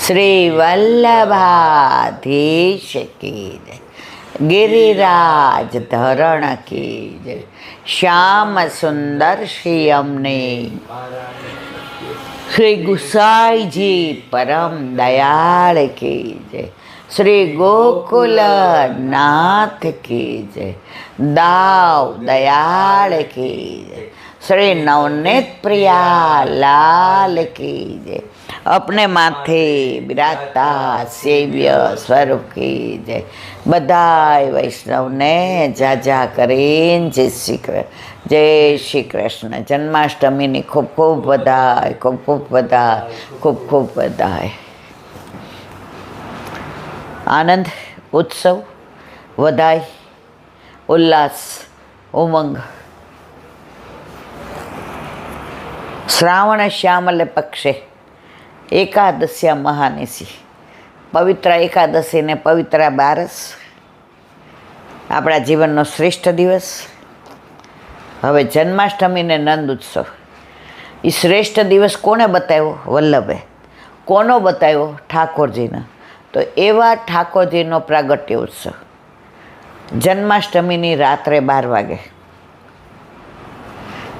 શ્રી વલ્લભાધીશ કી જય, ગિરિરાજ ધરણ કી જય, શ્યામ સુંદર શ્રી અમને શ્રી ગુસાઈજી પરમ દયાળ કી જય, શ્રી ગોકુલ નાથ કી જય, દાવ દયાળ કી જય, શ્રી નવનેત પ્રિયા લાલ કી જય, अपने माथे बिराजता सेव्य स्वरूप की जय। बधाई वैष्णव ने जाजा करीन जय श्री कृष्ण। जन्माष्टमी ની ખૂબ ખૂબ બધાઈ, ખૂબ ખૂબ બધાઈ, ખૂબ ખૂબ બધાઈ। આનંદ, ઉત્સવ, વધાઈ, ઉલ્લાસ, ઉમંગ। શ્રાવણ શ્યામલ પક્ષે એકાદશ્યા મહાનિશી, પવિત્ર એકાદશી ને પવિત્ર બારસ, આપણા જીવનનો શ્રેષ્ઠ દિવસ। હવે જન્માષ્ટમી ને નંદ ઉત્સવ, એ શ્રેષ્ઠ દિવસ કોને બતાવ્યો? વલ્લભે। કોનો બતાવ્યો? ઠાકોરજીનો। તો એવા ઠાકોરજીનો પ્રાગટ્ય ઉત્સવ જન્માષ્ટમીની રાત્રે 12 વાગે,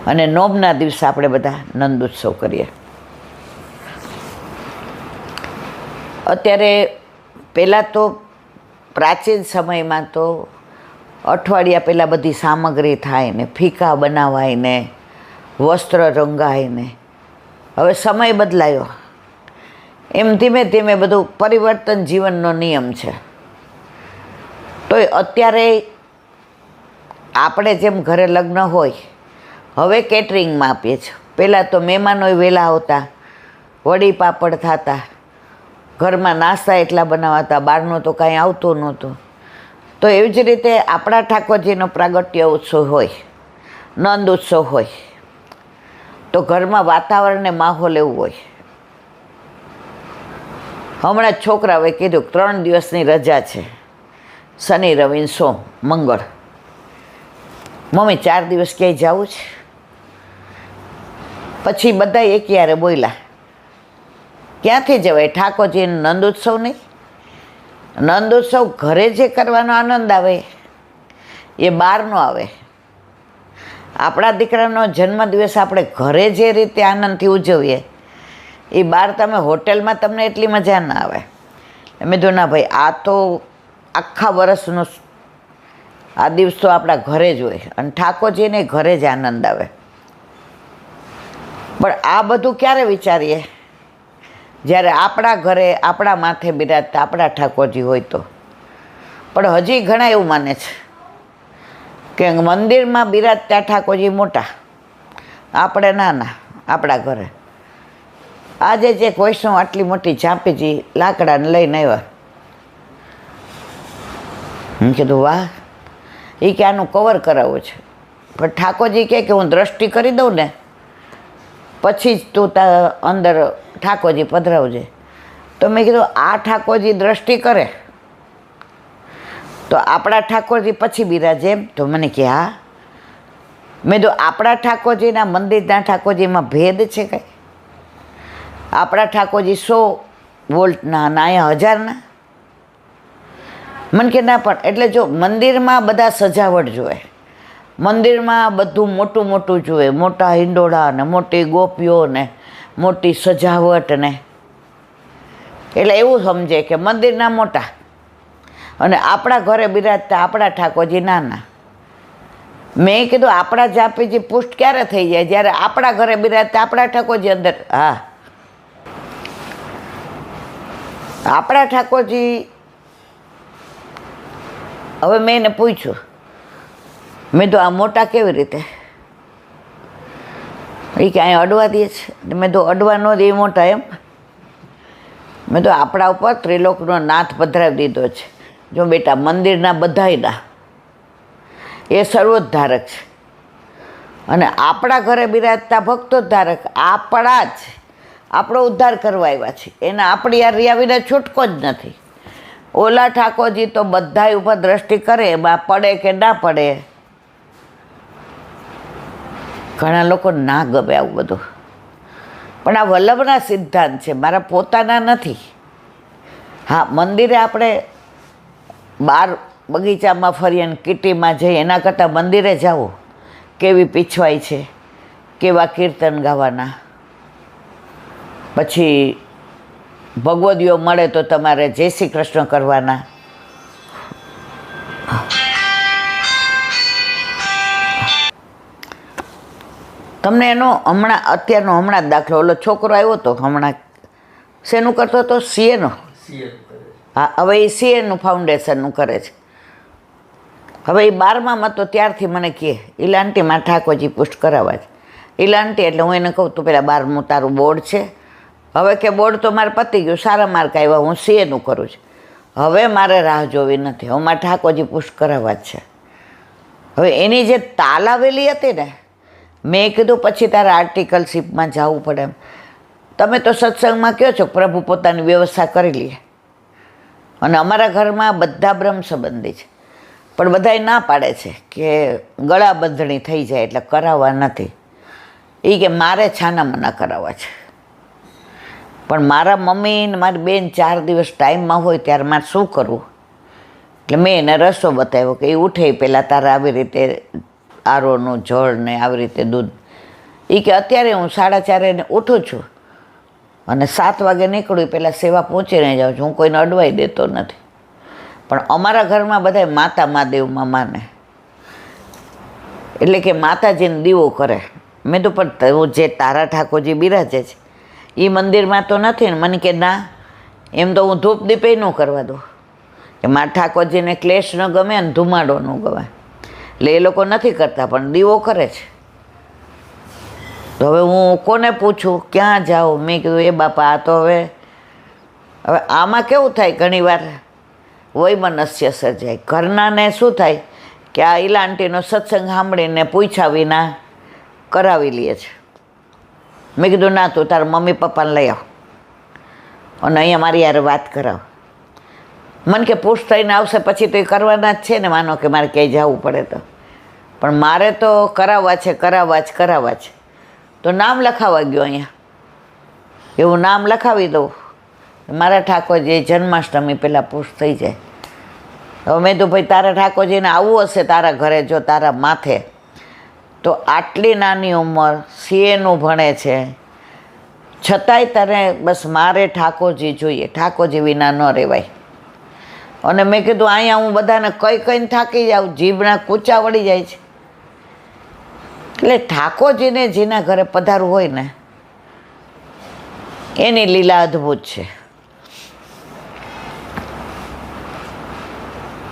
અને નોમના દિવસે આપણે બધા નંદ ઉત્સવ કરીએ। અત્યારે પહેલાં તો પ્રાચીન સમયમાં તો અઠવાડિયા પહેલાં બધી સામગ્રી થાય ને, ફીકા બનાવાય ને, વસ્ત્ર રંગાય ને। હવે સમય બદલાયો, એમ ધીમે ધીમે બધું પરિવર્તન જીવનનો નિયમ છે। તોય અત્યારે આપણે જેમ ઘરે લગ્ન હોય, હવે કેટરિંગમાં આપીએ છીએ। પહેલાં તો મહેમાનોય વહેલા આવતા, વડી પાપડ થતા, ઘરમાં નાસ્તા એટલા બનાવાતા, બહારનું તો કાંઈ આવતું નહોતું। તો એવી જ રીતે આપણા ઠાકોરજીનો પ્રાગટ્ય ઉત્સવ હોય, નંદ ઉત્સવ હોય, તો ઘરમાં વાતાવરણ ને માહોલ એવું હોય। હમણાં જ છોકરાઓએ કીધું 3 દિવસની રજા છે, શનિ રવિ સોમ મંગળ, મમ્મી 4 દિવસ ક્યાંય જવું છે? પછી બધા એકયારે બોલ્યા, ક્યાંથી જવાય? ઠાકોરજીનો નંદ ઉત્સવ નહીં? નંદ ઉત્સવ ઘરે જે કરવાનો આનંદ આવે એ બહાર ન આવે। આપણા દીકરાનો જન્મદિવસ આપણે ઘરે જે રીતે આનંદથી ઉજવીએ, એ બહાર તમે હોટલમાં તમને એટલી મજા ના આવે। મેં કીધું ના ભાઈ, આ તો આખા વર્ષનો આ દિવસ તો આપણા ઘરે જ હોય, અને ઠાકોરજીને ઘરે જ આનંદ આવે। પણ આ બધું ક્યારે વિચારીએ? જ્યારે આપણા ઘરે આપણા માથે બિરાજતા આપણા ઠાકોરજી હોય તો। પણ હજી ઘણા એવું માને છે કે મંદિરમાં બિરાજતા ઠાકોરજી મોટા, આપણે નાના આપણા ઘરે। આજે જે વૈષ્ણવ આટલી મોટી ઝાંપીજી લાકડાને લઈને આવ્યા, હું કીધું વાહ, એ કે આનું કવર કરાવવું છે। પણ ઠાકોરજી કહે કે હું દ્રષ્ટિ કરી દઉં ને પછી જ તું અંદર ઠાકોરજી પધરાવજે। તો મેં કીધું આ ઠાકોરજી દ્રષ્ટિ કરે તો આપણા ઠાકોરજી પછી બિરાજે એમ? તો મને કે હા। મેં કીધું આપણા ઠાકોરજીના મંદિરના ઠાકોરજીમાં ભેદ છે કાંઈ? આપણા ઠાકોરજી 100 વોલ્ટના ના, અહીંયા 1000ના? મને કે ના, પણ એટલે જો મંદિરમાં બધા સજાવટ જોવે, મંદિરમાં બધું મોટું મોટું જોઈએ, મોટા હિંડોળા ને, મોટી ગોપીઓ ને, મોટી સજાવટ ને, એટલે એવું સમજે કે મંદિરના મોટા અને આપણા ઘરે બિરાજતા આપણા ઠાકોરજી નાના। મેં કીધું આપણા જાપીજી પુષ્ટ ક્યારે થઈ જાય? જ્યારે આપણા ઘરે બિરાજતા આપણા ઠાકોરજી અંદર। હા, આપણા ઠાકોરજી। હવે મેં એને પૂછ્યું, મેં તો આ મોટા કેવી રીતે? એ કે અહીંયા અડવા દે છે। મેં તો અડવા ન દે મોટા એમ? મેં તો આપણા ઉપર ત્રિલોકનો નાથ પધરાવી દીધો છે। જો બેટા, મંદિરના બધાયના એ સર્વોદ્ધારક છે, અને આપણા ઘરે બિરાજતા ભક્તો ધારક આપણા જ, આપણો ઉદ્ધાર કરવા આવ્યા છે। એના આપણી આ રિયા વિના છૂટકો જ નથી। ઓલા ઠાકોરજી તો બધા ઉપર દ્રષ્ટિ કરે, એમાં પડે કે ના પડે। ઘણા લોકો ના ગમે આવું બધું, પણ આ વલ્લભના સિદ્ધાંત છે, મારા પોતાના નથી। હા, મંદિરે આપણે બહાર બગીચામાં ફરીએ ને કીટીમાં જઈએ એના કરતાં મંદિરે જાઓ, કેવી પીછવાઈ છે, કેવા કીર્તન ગાવાના. પછી ભગવદીઓ મળે તો તમારે જય શ્રી કૃષ્ણ કરવાના. તમને એનો અત્યારનો જ દાખલો, ઓલો છોકરો આવ્યો હતો હમણાં, શેનું કરતો હતો? સીએનો. હા, હવે એ સીએનું ફાઉન્ડેશનનું કરે છે. હવે એ 12માં હતો ત્યારથી મને કહે, ઈલાંટી માં ઠાકોરજી પુષ્ટ કરાવવા છે. ઈલાંટી એટલે હું એને કહું, તું પેલા 12મું તારું બોર્ડ છે? હવે કે બોર્ડ તો મારે પતી ગયું, સારા માર્ક આવ્યા, હું સીએનું કરું છું. હવે મારે રાહ જોવી નથી, હવે મારે ઠાકોરજી પુષ્ટ કરાવવા જ છે. હવે એની જે તાલાવેલી હતી ને, મેં કીધું પછી તારે આર્ટિકલશીપમાં જવું પડે એમ. તમે તો સત્સંગમાં કહો છો પ્રભુ પોતાની વ્યવસ્થા કરી લે, અને અમારા ઘરમાં બધા બ્રહ્મ સંબંધી છે, પણ બધાય ના પાડે છે કે ગળા બંધણી થઈ જાય એટલે કરાવવા નથી. એ કે મારે છાનામાના કરાવવા છે. પણ મારા મમ્મી ને મારી બેન 4 દિવસ ટાઈમમાં હોય ત્યારે મારે શું કરવું? એટલે મેં એને રસ્તો બતાવ્યો કે એ ઉઠે પહેલાં તારે આવી રીતે આરોનું જળ ને આવી રીતે દૂધ. એ કે અત્યારે હું 4:30 ઉઠું છું અને 7 વાગે નીકળું પહેલાં સેવા પહોંચીને જાઉં છું, હું કોઈને અડવાઈ દેતો નથી. પણ અમારા ઘરમાં બધા માતા મહાદેવમાં માને, એટલે કે માતાજીને દીવો કરે. મેં તો પણ જે તારા ઠાકોરજી બિરાજે છે એ મંદિરમાં તો નથી ને? મને કે ના, એમ તો હું ધૂપ દીપે ન કરવા દઉં, કે મારા ઠાકોરજીને ક્લેશ ન ગમે ને ધુમાડો ન ગમે, એટલે એ લોકો નથી કરતા, પણ દીવો કરે છે. તો હવે હું કોને પૂછું, ક્યાં જાઉં? મેં કીધું એ બાપા, આ તો હવે આમાં કેવું થાય, ઘણીવાર વૈમનસ્ય સર્જાય. ઘરનાને શું થાય કે આ ઈલાંટીનો સત્સંગ સાંભળીને પૂછ્યા વિના કરાવી લે છે. મેં કીધું ના, તું તારા મમ્મી પપ્પાને લઈ આવ અને અહીંયા મારી યાર વાત કરાવ. મને કે પુશ થઈને આવશે પછી તો એ કરવાના જ છે ને, માનો કે મારે ક્યાંય જવું પડે તો. પણ મારે તો કરાવવા છે. તો નામ લખાવા ગયો અહીંયા, એવું નામ લખાવી દઉં, મારા ઠાકોરજી જન્માષ્ટમી પહેલાં પુશ થઈ જાય. હવે મેં તો ભાઈ તારા ઠાકોરજીને આવવું હશે તારા ઘરે, જો તારા માથે, તો આટલી નાની ઉંમર સીએનું ભણે છે, છતાંય તારે બસ મારે ઠાકોરજી જોઈએ, ઠાકોરજી વિના ન રહેવાય. અને મેં કીધું અહીંયા હું બધાને કઈને થાકી જાઉં, જીભના કૂચા વળી જાય છે. એટલે ઠાકોરજીને જેના ઘરે પધારવું હોય ને એની લીલા અદ્ભુત છે.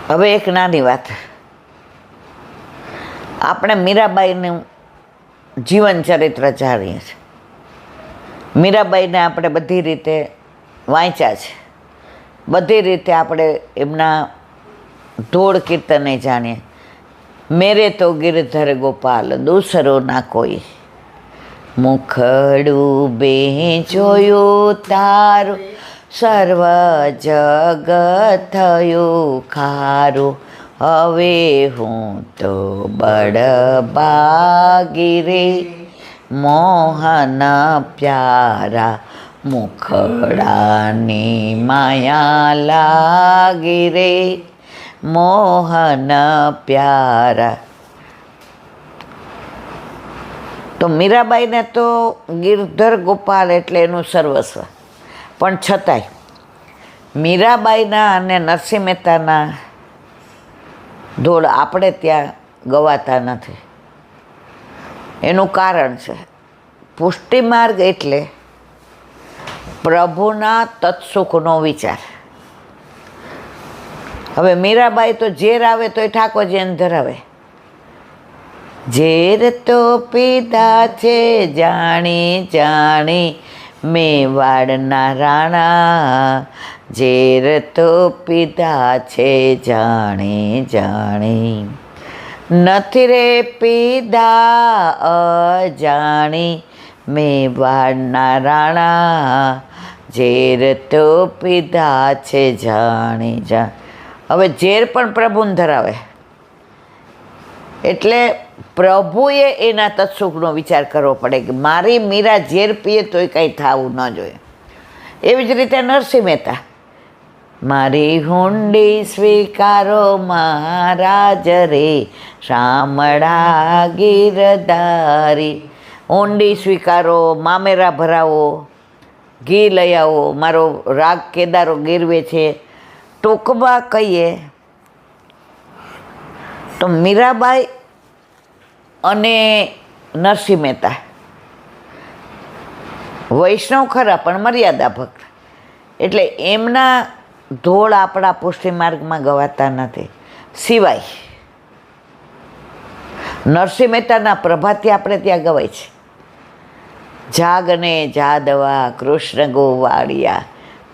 હવે એક નાની વાત, આપણે મીરાબાઈનું જીવન ચરિત્ર જાણીએ છીએ. મીરાબાઈને આપણે બધી રીતે વાંચ્યા છે, બધી રીતે આપણે એમના ધોળ કીર્તને જાણીએ. મેરે તો ગિરધર ગોપાલ દૂસરો ના કોઈ, મુખડું બે જોયું તારું, સર્વ જગ થયું ખારું, હવે હું તો બળભાગી રે, મોહન પ્યારા મુખડાની માયા લાગી રે, મોહન પ્યારા. તો મીરાબાઈને તો ગિરધર ગોપાલ એટલે એનું સર્વસ્વ, પણ છતાંય મીરાબાઈના અને નરસિંહ મહેતાના ધોળ આપણે ત્યાં ગવાતા નથી. એનું કારણ છે પુષ્ટિ માર્ગ એટલે પ્રભુના તત્સુખનો વિચાર. હવે મીરાબાઈ તો ઝેર આવે તો એ ઠાકોરજીને ધરાવે. ઝેર તો પીધા છે જાણી જાણી મેવાડના રાણા, ઝેર તો પીધા છે જાણી જાણી, નથી રે પીધા અજાણી મેવાડના રાણા, ઝેર તો પીધા છે જાણી જાણી. હવે ઝેર પણ પ્રભુને ધરાવે, એટલે પ્રભુએ એના તત્સુખનો વિચાર કરવો પડે કે મારી મીરા ઝેર પીએ તોય કંઈ થવું ન જોઈએ. એવી જ રીતે નરસિંહ મહેતા મારી હુંડી સ્વીકારો મહારાજ રે, શામળા ગીરધારી. હુંડી સ્વીકારો, મામેરા ભરાવો, ઘી લઈ આવો, મારો રાગ કેદારો ગીરવે છે. ટૂંકમાં કહીએ તો મીરાબાઈ અને નરસિંહ મહેતા વૈષ્ણવ ખરા પણ મર્યાદા ભક્ત, એટલે એમના ધોળ આપણા પુષ્ટિ માર્ગમાં ગવાતા નથી. સિવાય નરસિંહ મહેતાના પ્રભાતી આપણે ત્યાં ગવાય છે. જાગને જાદવા કૃષ્ણ ગોવાળિયા,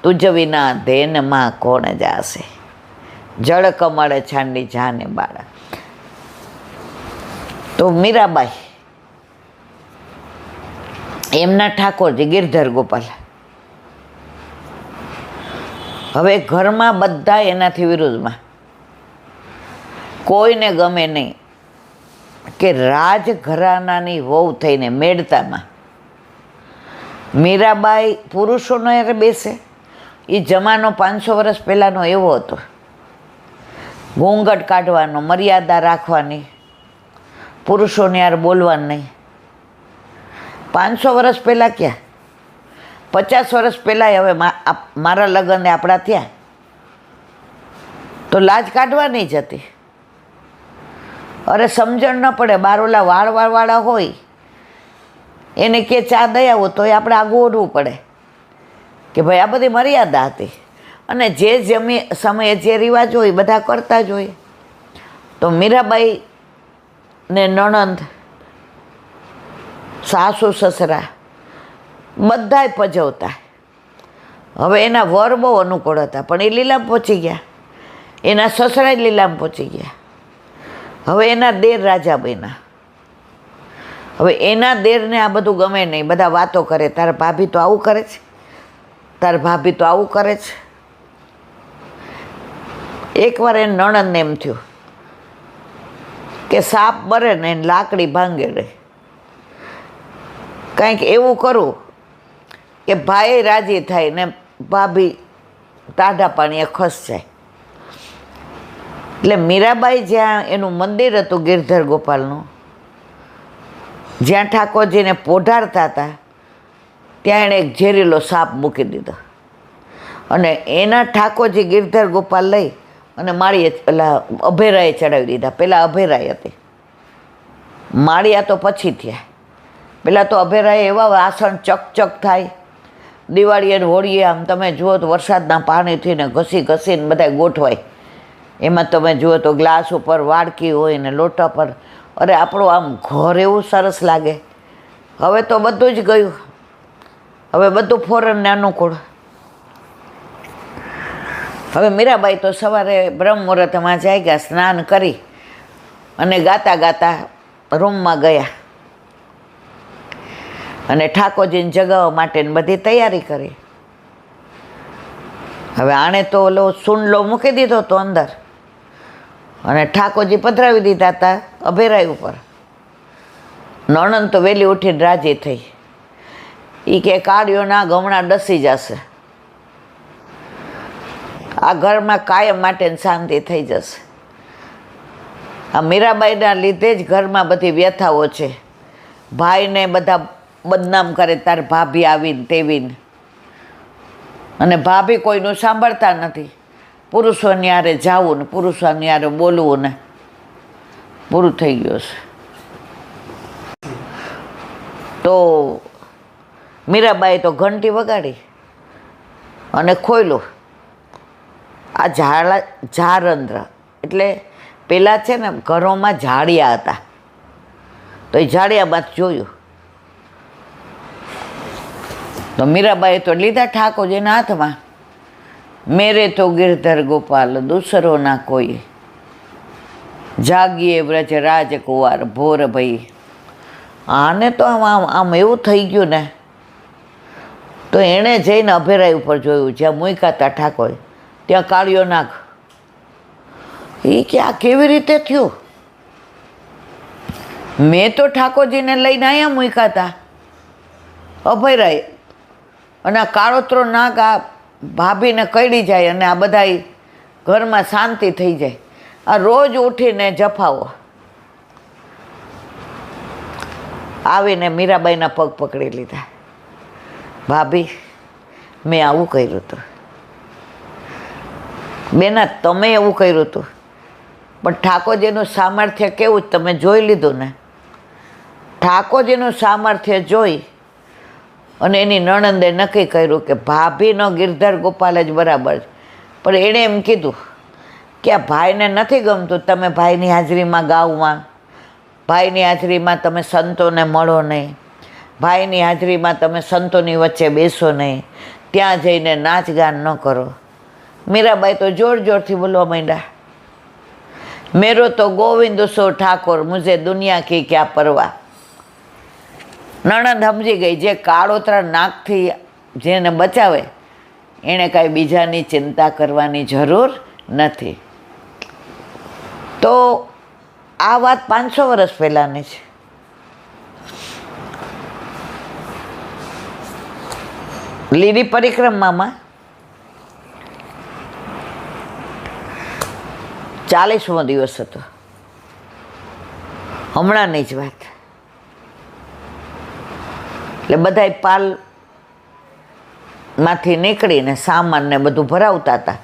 તુજ વિના ધેનમાં કોણ જાશે, જળ કમળ છાંડી જાને બાળા. તો મીરાબાઈ એમના ઠાકોરજી ગિરધર ગોપાલ. હવે ઘરમાં બધા એનાથી વિરુદ્ધમાં, કોઈને ગમે નહીં કે રાજઘરાનાની વહુ થઈને મેળતામાં મીરાબાઈ પુરુષોનો યારે બેસે. એ જમાનો 500 વર્ષ પહેલાંનો એવો હતો. ઘૂંઘટ કાઢવાનો, મર્યાદા રાખવાની, પુરુષોને યાર બોલવાનું નહીં. 500 વર્ષ પહેલાં ક્યાં, 50 વર્ષ પહેલાં હવે મારા લગ્નને આપણા ત્યાં તો લાજ કાઢવા નહીં જતી. અરે સમજણ ન પડે, બારોલા વાળવાળા હોય એને કે ચા દઈ આવો તો એ આપણે આગું ઓઢવું પડે કે ભાઈ આ બધી મર્યાદા હતી. અને જે સમયે જે રિવાજ હોય બધા કરતા જ હોય. તો મીરાબાઈ ને નણંદ, સાસુ સસરા બધાય પજવતા. હવે એના વર બહુ અનુકૂળ હતા પણ એ લીલામ પહોંચી ગયા, એના સસરા જ લીલામ પહોંચી ગયા. હવે એના દેર રાજા બન્યા. હવે એના દેરને આ બધું ગમે નહીં, બધા વાતો કરે, તારા ભાભી તો આવું કરે છે, તારા ભાભી તો આવું કરે છે. એકવાર એને નણંદને એમ થયું કે સાપ મરે ને એને લાકડી ભાંગે રહે, કંઈક એવું કરું કે ભાઈ રાજી થાય ને ભાભી ટાઢા પાણીએ ખસ જાય. એટલે મીરાબાઈ જ્યાં એનું મંદિર હતું ગિરધર ગોપાલનું, જ્યાં ઠાકોરજીને પોઢાડતા હતા ત્યાં એણે એક ઝેરીલો સાપ મૂકી દીધો અને એના ઠાકોરજી ગિરધર ગોપાલ લઈ અને માળીએ પેલા અભેરાએ ચડાવી દીધા. પહેલાં અભેરાય હતી, માળિયા તો પછી થયા. પહેલાં તો અભેરાએ એવા વાસણ ચકચક થાય, દિવાળીએ હોળીએ આમ તમે જુઓ તો વરસાદના પાણીથી ને ઘસી ઘસીને બધા ગોઠવાય. એમાં તમે જુઓ તો ગ્લાસ ઉપર વાડકી હોય ને લોટા પર, અરે આપણું આમ ઘર એવું સરસ લાગે. હવે તો બધું જ ગયું, હવે બધું ફોરનને અનુકૂળ. હવે મીરાબાઈ તો સવારે બ્રહ્મ મુહૂર્તમાં જાય ગયા, સ્નાન કરી અને ગાતા ગાતા રૂમમાં ગયા અને ઠાકોરજીને જગાવવા માટેની બધી તૈયારી કરી. હવે આણે તો ઓલો સુંડલો મૂકી દીધો તો અંદર અને ઠાકોરજી પધરાવી દીધા હતા અભેરાઈ ઉપર. નણંદ તો વહેલી ઉઠીને રાજી થઈ. એ કે કાળિયોના ગમણા ડસી જશે, આ ઘરમાં કાયમ માટે શાંતિ થઈ જશે. આ મીરાબાઈના લીધે જ ઘરમાં બધી વ્યથાઓ છે. ભાઈને બધા બદનામ કરે, તાર ભાભી આવીને તેવીને, અને ભાભી કોઈનું સાંભળતા નથી. પુરુષોની હારે જાવું ને પુરુષોની હારે બોલવું ને પૂરું થઈ ગયું છે. તો મીરાબાઈએ તો ઘંટી વગાડી અને ખોલ્યું. આ ઝારંદ્ર એટલે પહેલાં છે ને ઘરોમાં ઝાડિયા હતા, તો એ ઝાડિયામાં જોયું તો મીરાબાઈએ તો લીધા ઠાકોરજીના હાથમાં. મેરે તો ગિરધર ગોપાલ દૂસરો ના કોઈ, જાગીએ વ્રજ રાજકુંવર ભોર ભઈ. આને તો આમ એવું થઈ ગયું ને, તો એણે જઈને અભેરાઈ ઉપર જોયું જ્યાં મૂક્યા હતા ઠાકોર, ત્યાં કાળિયો નાગ. એ કે આ કેવી રીતે થયું? મેં તો ઠાકોરજીને લઈને અહીંયા મૂક્યા હતા અભયરાય, અને આ કાળોતરો નાગ આ ભાભીને કઈડી જાય અને આ બધા ઘરમાં શાંતિ થઈ જાય. આ રોજ ઉઠીને જફાવો. આવીને મીરાબાઈના પગ પકડી લીધા. ભાભી, મેં આવું કર્યું હતું. બેના, તમે એવું કર્યું હતું, પણ ઠાકોરજીનું સામર્થ્ય કેવું તમે જોઈ લીધું ને. ઠાકોરજીનું સામર્થ્ય જોઈ અને એની નણંદે નક્કી કર્યું કે ભાભીનો ગિરધર ગોપાલ જ બરાબર છે. પણ એણે એમ કીધું કે આ ભાઈને નથી ગમતું તમે ભાઈની હાજરીમાં ગાવમાં, ભાઈની હાજરીમાં તમે સંતોને મળો નહીં, ભાઈની હાજરીમાં તમે સંતોની વચ્ચે બેસો નહીં, ત્યાં જઈને નાચગાન ન કરો. મીરાબાઈ તો જોર જોરથી બોલવા માંડ્યા, મેરો તો ગોવિંદ સો ઠાકોર, મુझे દુનિયા કી ક્યા પરવા. નણંદ સમજી ગઈ, જે કાળોતરા નાકથી જેને બચાવે એણે કાંઈ બીજાની ચિંતા કરવાની જરૂર નથી. તો આ વાત 500 વર્ષ પહેલાંની છે. લીલી પરિક્રમામાં 40મો દિવસ હતો. હમણાંની જ વાત. એટલે બધાય પાલમાંથી નીકળીને સામાનને બધું ભરાવતા હતા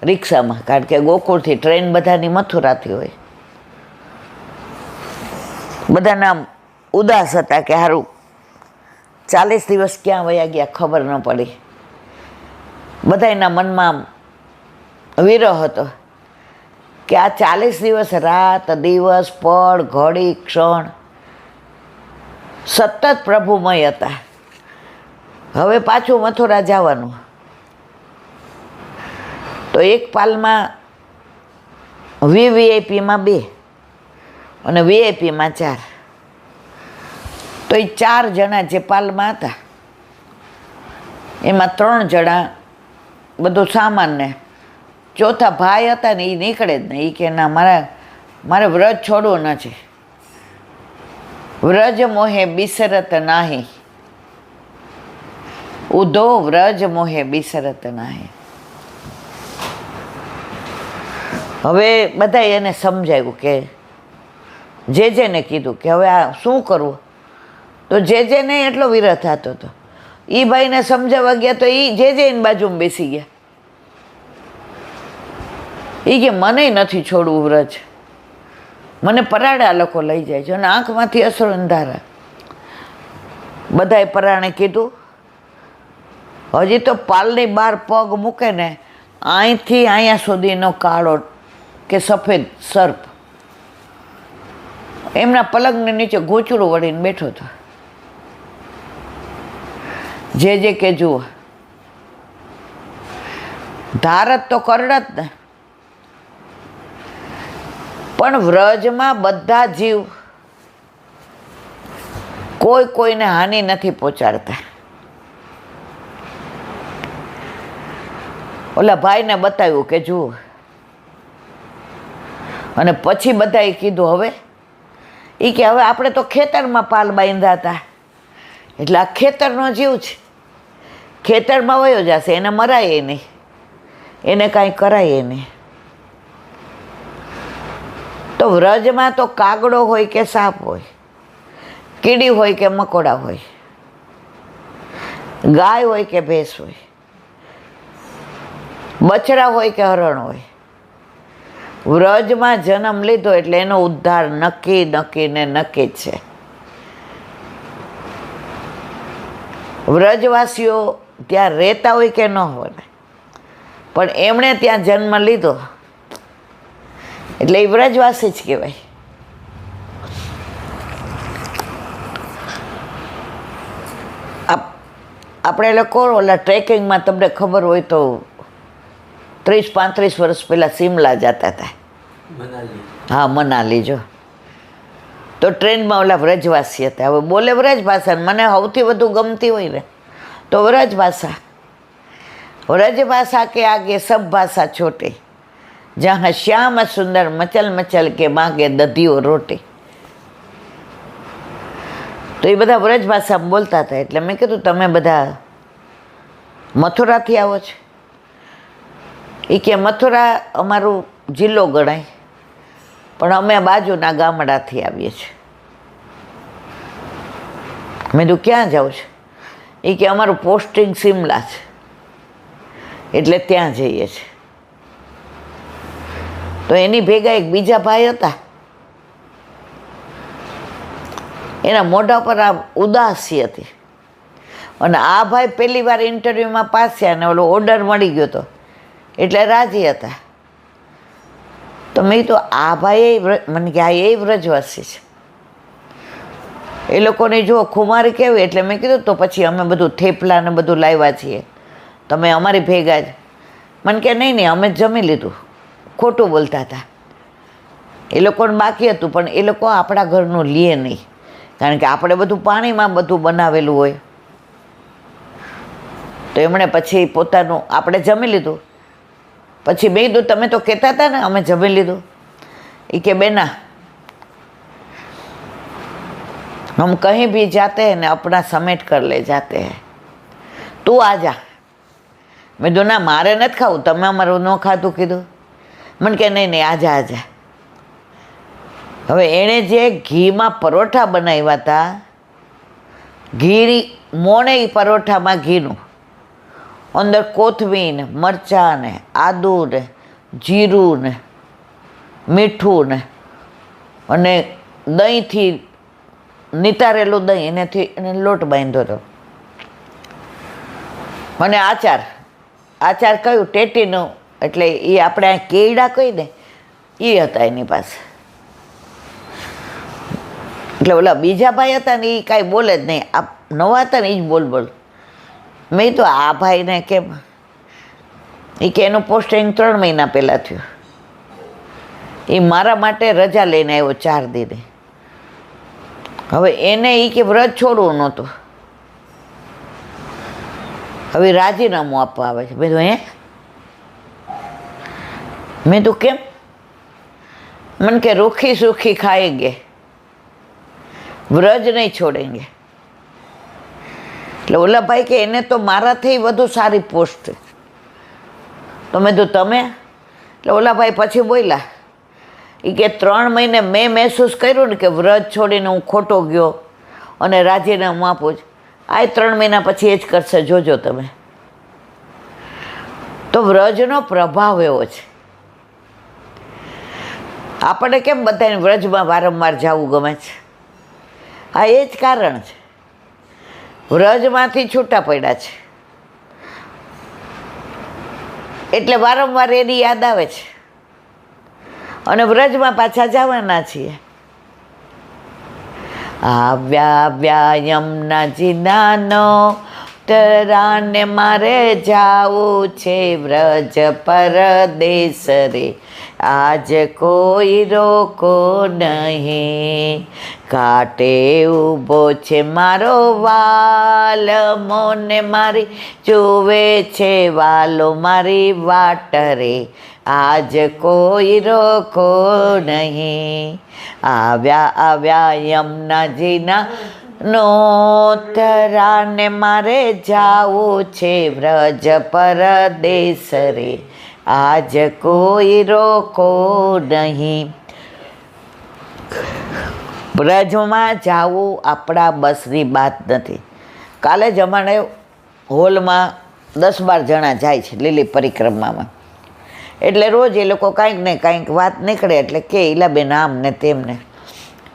રિક્ષામાં, કારણ કે ગોકુળથી ટ્રેન બધાની મથુરાથી હોય. બધાના ઉદાસ હતા કે સારું 40 દિવસ ક્યાં વયા ગયા ખબર ન પડી. બધાના મનમાં વિરહ હતો કે આ 40 દિવસ રાત દિવસ પળ ઘડી ક્ષણ સતત પ્રભુમય હતા. હવે પાછું મથુરા જવાનું. તો એક પાલમાં VVIPમાં 2 અને VIPમાં 4. તો એ 4 જણા જે પાલમાં હતા એમાં 3 જણા બધું સામાનને, ચોથા ભાઈ હતા ને એ નીકળે જ નહીં. એ કે ના, મારે વ્રજ છોડવું નથી. વ્રજ મોહે બિસરત નાહી, ઉધો વ્રજ મોહે બિસરત નાહી. હવે બધા એને સમજાવ્યું કે જેને કીધું કે હવે આ શું કરવું. તો જેને એટલો વિરહ થતો હતો. એ ભાઈને સમજાવવા ગયા તો એ એની બાજુમાં બેસી ગયા. એ કે મને નથી છોડવું વ્રજ, મને પરાણે આ લોકો લઈ જાય છે અને આંખમાંથી અસર અંધારા. બધાએ પરાણે કીધું, હજી તો પાલની બહાર પગ મૂકે ને અહીંથી અહીંયા સુધીનો કાળો કે સફેદ સર્પ એમના પલંગની નીચે ગોચડું વળીને બેઠો હતો. જે કે જુઓ, ધારત તો કરડત ને, પણ વ્રજમાં બધા જીવ કોઈને હાનિ નથી પહોંચાડતા. ઓલા ભાઈને બતાવ્યું કે જુઓ. અને પછી બધાએ કીધું હવે એ કે હવે આપણે તો ખેતરમાં પાલ બાંધ્યા હતા, એટલે આ ખેતરનો જીવ છે, ખેતરમાં વયો જશે, એને મરાય નહીં, એને કાંઈ કરાય નહીં. તો વ્રજમાં તો કાગડો હોય કે સાપ હોય, કીડી હોય કે મકોડા હોય, ગાય હોય કે ભેંસ હોય, બછડા હોય કે હરણ હોય, વ્રજમાં જન્મ લીધો એટલે એનો ઉદ્ધાર નક્કી ને નક્કી જ છે. વ્રજવાસીઓ ત્યાં રહેતા હોય કે ન હોય, પણ એમણે ત્યાં જન્મ લીધો એટલે એ વ્રજવાસી જ કહેવાય. આપણે લોકો ઓલા ટ્રેકિંગમાં તમને ખબર હોય તો 30-35 વર્ષ પહેલાં સિમલા જતા હતા. હા, મનાલી. જો તો ટ્રેનમાં ઓલા વ્રજવાસી હતા. હવે બોલે વ્રજ ભાષા, મને સૌથી વધુ ગમતી હોય ને તો વ્રજ ભાષા. વ્રજ ભાષા કે આગે સબ ભાષા છોટી, જहाँ શ્યામ સુંદર મચલ કે માગે દધિયો રોટી. તો એ બધા વ્રજ ભાષામાં બોલતા હતા. એટલે મેં કીધું તમે બધા મથુરાથી આવો છે? એ કે મથુરા અમારું જિલ્લો ગણાય, પણ અમે બાજુના ગામડાથી આવીએ છીએ. મેં કીધું ક્યાં જાઉં છે? એ કે અમારું પોસ્ટિંગ શિમલા છે, એટલે ત્યાં જઈએ છીએ. તો એની ભેગા એક બીજા ભાઈ હતા, એના મોઢા પર આ ઉદાસી હતી. અને આ ભાઈ પહેલી વાર ઇન્ટરવ્યૂમાં પાસ થયા અને ઓલો ઓર્ડર મળી ગયો હતો એટલે રાજી હતા. તો મેં તો આ ભાઈ મને કે આ એ વ્રજવાસી છે, એ લોકોને જુઓ ખુમારી કેવી. એટલે મેં કીધું તો પછી અમે બધું થેપલા ને બધું લાવ્યા છીએ, તમે અમારી ભેગા જ. મને કે નહીં અમે જમી લીધું. ખોટું બોલતા હતા. એ લોકોને બાકી હતું, પણ એ લોકો આપણા ઘરનું લે નહીં, કારણ કે આપણે બધું પાણીમાં બધું બનાવેલું હોય. તો એમણે પછી પોતાનું આપણે જમી લીધું. પછી મેં કીધું તમે તો કહેતા હતા ને અમે જમી લીધું. એ કે બેના हम कहीं भी जाते हैं ना अपना समेट कर ले जाते हैं, તું આજા. મેં કીધું ના મારે નથી ખાવું, તમે અમારું ન ખાધું કીધું. મને કે નહીં આજા આજા. હવે એણે જે ઘીમાં પરોઠા બનાવ્યા હતા, ઘી મોણે પરોઠામાં ઘીનું, અંદર કોથમીર ને મરચાં ને આદુ ને જીરું ને મીઠું ને અને દહીંથી નિતારેલું દહીં એનાથી એને લોટ બાંધ્યો હતો. મને આચાર કયું ટેટીનું, એટલે એ આપણે આ કેળા કહી ને એ હતા એની પાસે. એટલે ઓલા બીજા ભાઈ હતા ને એ કાંઈ બોલે જ નહીં, આ નવા હતા ને એ જ બોલ. મેં તો આ ભાઈને કેમ, એ કે એનું પોસ્ટિંગ 3 મહિના પહેલાં થયું. એ મારા માટે રજા લઈને આવ્યો 4 દિને. હવે એને એ કે વ્રત છોડવું નહોતું, હવે રાજીનામું આપવા આવે છે. મેં તો મેં તું કેમ? મને કે રૂખી સૂખી ખાएंगे, વ્રજ નહીં છોડેંગે. એટલે ઓલા ભાઈ કે એને તો મારાથી વધુ સારી પોસ્ટ છે. તો મેં તો તમે? એટલે ઓલા ભાઈ પછી બોલ્યા, એ કે 3 મહિને મેં મહેસૂસ કર્યું ને કે વ્રજ છોડીને હું ખોટો ગયો અને રાજીનામું આપું જ. આ 3 મહિના પછી એ જ કરશે, જોજો તમે. તો વ્રજનો પ્રભાવ એવો છે. આપણને કેમ બધાને વ્રજમાં વારંવાર જવું ગમે છે? આ એ જ કારણ છે. વ્રજમાંથી છૂટા પડ્યા છે એટલે વારંવાર એની યાદ આવે છે, અને વ્રજમાં પાછા જવાના છીએ. આવ્યા યમુના જીનાનો તરાને મારે જાવું છે, વ્રજ પરદેશ રે આજ કોઈ રોકો નહીં. ઘાટે ઊભો છે મારો વાલમો ને મારી જોવે છે વાલો મારી વાટ રે આજ કોઈ રોકો નહીં. આવ્યા યમુનાજીના નો તરાને મારે જાવું છે, વ્રજ પરદેશ રે આજ કોઈ રોકો નહીં. વ્રજમાં જવું આપણા બસની વાત નથી. કાલે જ અમારે હોલમાં 10-12 જણા જાય છે લીલી પરિક્રમામાં. એટલે રોજ એ લોકો કાંઈક ને કાંઈક વાત નીકળે એટલે કે ઈલાબેન આમ ને તેમને.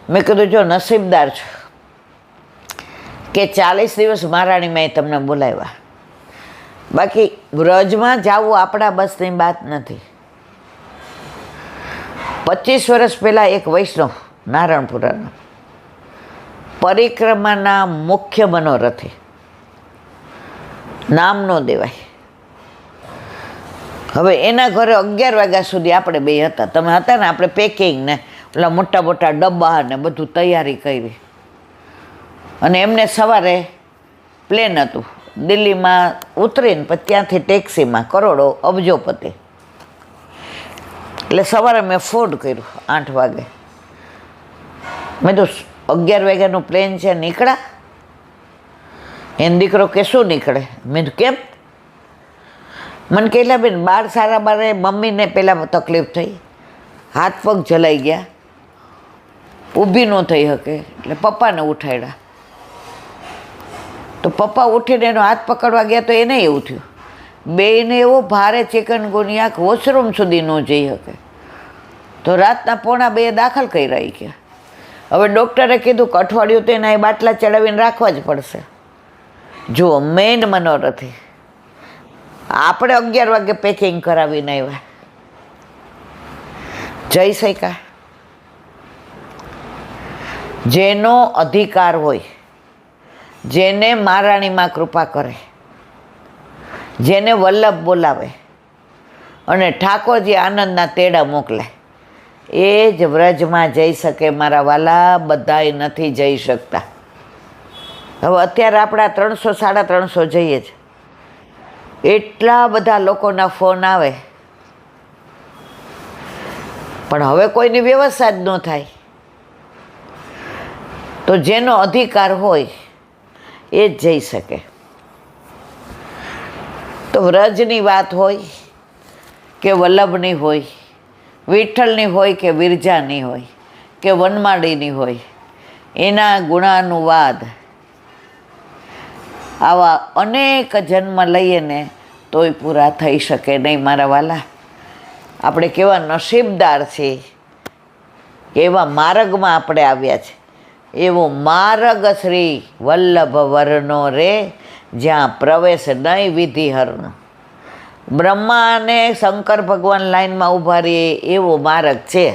મેં કીધું જો નસીબદાર છો કે 40 દિવસ મહારાણીમાં તમને બોલાવ્યા. બાકી વ્રજમાં જવું આપણા બસની વાત નથી. 25 વર્ષ પહેલાં એક વૈષ્ણવ નારણપુરાનો પરિક્રમાના મુખ્ય મનોરથી, નામ ન દેવાય. હવે એના ઘરે 11 વાગ્યા સુધી આપણે બે હતા. તમે હતા ને, આપણે પેકિંગ ને ઓલા મોટા મોટા ડબ્બા ને બધું તૈયારી કરી. અને એમને સવારે પ્લેન હતું, દિલ્હીમાં ઉતરીને પછી ત્યાંથી ટેક્સીમાં કરોડો અબજોપતિ. એટલે સવારે મેં ફોન કર્યું 8 વાગે. મેં તો 11 વાગ્યાનું પ્લેન છે, નીકળ્યા? એનો દીકરો કે શું નીકળે? મેં તો કેમ? મને કહેલા બેન બાર સારા બારે મમ્મીને પહેલાં તકલીફ થઈ, હાથ પગ જલાઈ ગયા, ઊભી ન થઈ શકે, એટલે પપ્પાને ઉઠાડ્યા. તો પપ્પા ઉઠીને એનો હાથ પકડવા ગયા તો એને એવું થયું, બેને એવો ભારે ચિકનગુનિયા વોશરૂમ સુધી ન જઈ શકે. તો રાતના 1:45 દાખલ કરી રહી ગયા. હવે ડૉક્ટરે કીધું કે અઠવાડિયું તો એના એ બાટલા ચડાવીને રાખવા જ પડશે. જુઓ મેઇન મનોરથી આપણે 11 વાગે પેકિંગ કરાવીને આવ્યા. જઈ શક્યા? જેનો અધિકાર હોય, જેને મહારાણીમાં કૃપા કરે, જેને વલ્લભ બોલાવે અને ઠાકોરજી આનંદના તેડા મોકલે, એ જ વ્રજમાં જઈ શકે. મારા વાલા, બધાય નથી જઈ શકતા. હવે અત્યારે આપણા 300-350 જઈએ છે. એટલા બધા લોકોના ફોન આવે, પણ હવે કોઈની વ્યવસ્થા જ ન થાય. તો જેનો અધિકાર હોય એ જ જઈ શકે. તો વ્રજની વાત હોય કે વલ્લભની હોય, વિઠ્ઠલની હોય કે વિરજાની હોય કે વનમાળીની હોય, એના ગુણાનુવાદ આવા અનેક જન્મ લઈએ ને તોય પૂરા થઈ શકે નહીં. મારા વાલા, આપણે કેવા નસીબદાર છીએ, એવા માર્ગમાં આપણે આવ્યા છે. એવો માર્ગ શ્રી વલ્લભ વર્ણો રે, જ્યાં પ્રવેશ નહીં વિધિ હરનો. બ્રહ્મા અને શંકર ભગવાન લાઈનમાં ઊભા રહીએ એવો માર્ગ છે.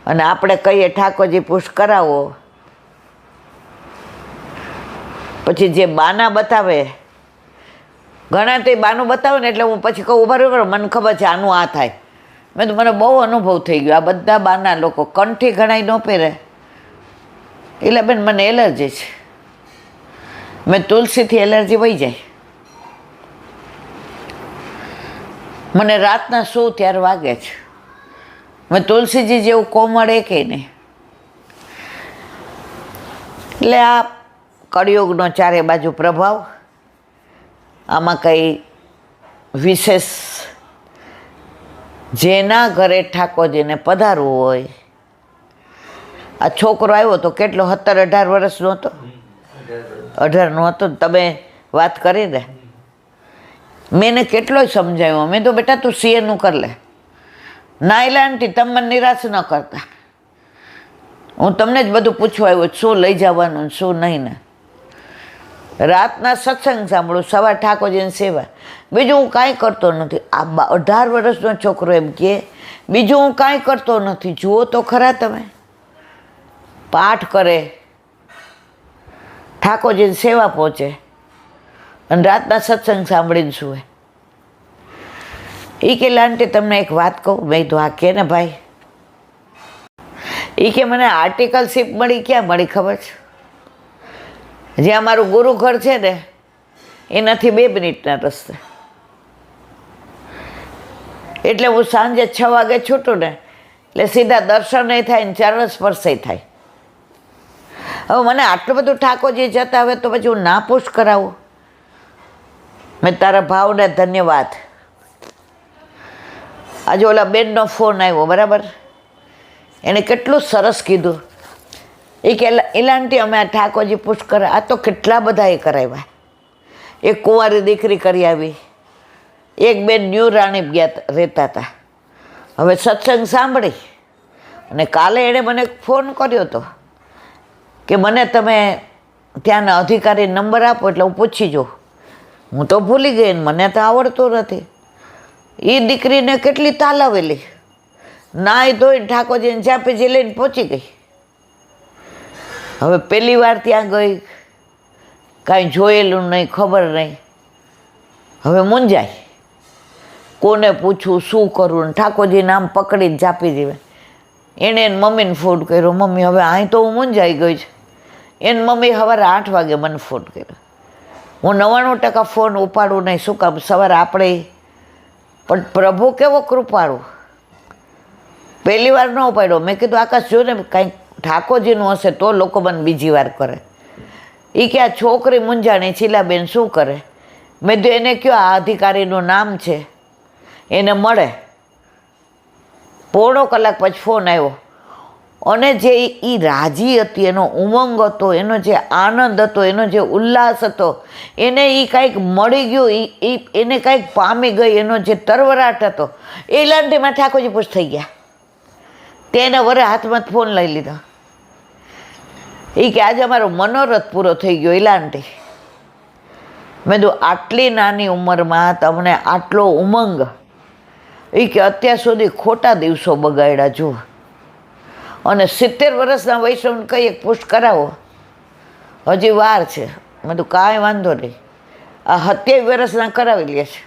અને આપણે કહીએ ઠાકોરજી પુશ કરાવો, પછી જે બાના બતાવે, ઘણા તો બાનું બતાવે ને એટલે હું પછી કહું ઉભા રહ્યો, મને ખબર છે આનું આ થાય. મેં તો મને બહુ અનુભવ થઈ ગયો. આ બધા બાના લોકો કંઠી ઘણાય ન પહેરે, એટલે બેન મને એલર્જી છે. મેં તુલસીથી એલર્જી વહી જાય. મને રાતના શું ત્યારે વાગે છે. મેં તુલસીજી જેવું કોમળ એ કે નહીં. એટલે આ કળિયુગનો ચારે બાજુ પ્રભાવ, આમાં કંઈ વિશેષ જેના ઘરે ઠાકોરજીને પધારવું હોય. આ છોકરો આવ્યો તો કેટલો 17-18 વર્ષનો હતો, 18નો હતો. તમે વાત કરી ને, મેં એને કેટલોય સમજાવ્યો. મેં તો બેટા તું સીએનું કર લે. ના એલા આંટી તમે મને નિરાશ ન કરતા, હું તમને જ બધું પૂછવા આવ્યો શું લઈ જવાનું શું નહીં ને. રાતના સત્સંગ સાંભળું, સવાર ઠાકોરજીની સેવા, બીજું હું કાંઈ કરતો નથી. આ 18 વર્ષનો છોકરો એમ કે બીજું હું કાંઈ કરતો નથી. જુઓ તો ખરા તમે, પાઠ કરે, ઠાકોરજીની સેવા પહોંચે અને રાતના સત્સંગ સાંભળીને સુવે. એ કે આંટી તમને એક વાત કહું. મેં તો આ કે ને ભાઈ. એ કે મને આર્ટિકલશીપ મળી. ક્યાં મળી ખબર છે? જ્યાં મારું ગુરુ ઘર છે ને એનાથી 2 મિનિટના રસ્તે. એટલે હું સાંજે 6 વાગે છૂટું ને એટલે સીધા દર્શનય થાય ને ચરણ સ્પર્શય થાય. હવે મને આટલું બધું ઠાકોરજી જતા હવે તો પછી હું ના પૂછ કરાવું. મેં તારા ભાવને ધન્યવાદ. આજે ઓલા બેનનો ફોન આવ્યો, બરાબર. એણે કેટલું સરસ કીધું. એ કે એલાંટી અમે આ ઠાકોરજી પુષ્કર કરે. આ તો કેટલા બધા એ કરાવ્યા. એક કુંવારી દીકરી કરી આવી, એક બેન ન્યૂ રાણી ગયા રહેતા હતા. હવે સત્સંગ સાંભળી અને કાલે એણે મને ફોન કર્યો હતો કે મને તમે ત્યાંના અધિકારી નંબર આપો એટલે હું પૂછી જાઉં. હું તો ભૂલી ગઈ ને મને તો આવડતું નથી. એ દીકરીને કેટલી તાલાવેલી, નાઈ ધોઈને ઠાકોરજીને ચાપીજી લઈને પહોંચી ગઈ. હવે પહેલી વાર ત્યાં ગઈ, કાંઈ જોયેલું નહીં, ખબર નહીં. હવે મૂંઝાય, કોને પૂછવું શું કરવું. ને ઠાકોરજી નામ પકડીને ચાપી દેવાય. એણે મમ્મીને ફોન કર્યો. મમ્મી હવે અહીં તો હું મૂંઝાઈ ગઈ છે. એને મમ્મી સવારે 8 વાગે મને ફોન કર્યો. હું 99% ફોન ઉપાડું નહીં. શું કામ? સવારે આપણે પણ પ્રભુ કેવો કૃપાળુ. પહેલી વાર ન ઉપાડ્યો. મેં કીધું આકાશ જો ને કાંઈક ઠાકોરજીનું હશે તો લોકો મને બીજી વાર કરે. એ કે આ છોકરી મૂંઝાણી શીલાબેન શું કરે? મેં તો એને કહ્યું આ અધિકારીનું નામ છે, એને મળે. પોણો કલાક પછી ફોન આવ્યો અને જે એ રાજી હતી, એનો ઉમંગ હતો, એનો જે આનંદ હતો, એનો જે ઉલ્લાસ હતો, એને એ કાંઈક મળી ગયું, એને કાંઈક પામી ગઈ, એનો જે તરવરાટ હતો એ લાંટીમાં ઠાકોરજી પૂછ થઈ ગયા. તેના વરે હાથમાં ફોન લઈ લીધો. એ કે આજે અમારો મનોરથ પૂરો થઈ ગયો ઇલાંટી. મેં કીધું આટલી નાની ઉંમરમાં તમને આટલો ઉમંગ, એ કે અત્યાર સુધી ખોટા દિવસો બગાડ્યા જુઓ, અને 70 વર્ષના વૈષ્ણવને કહીએ પુષ્ટ કરાવો, હજી વાર છે. મેં કીધું કાંઈ વાંધો નહીં, આ 27 વર્ષના કરાવી લે છે.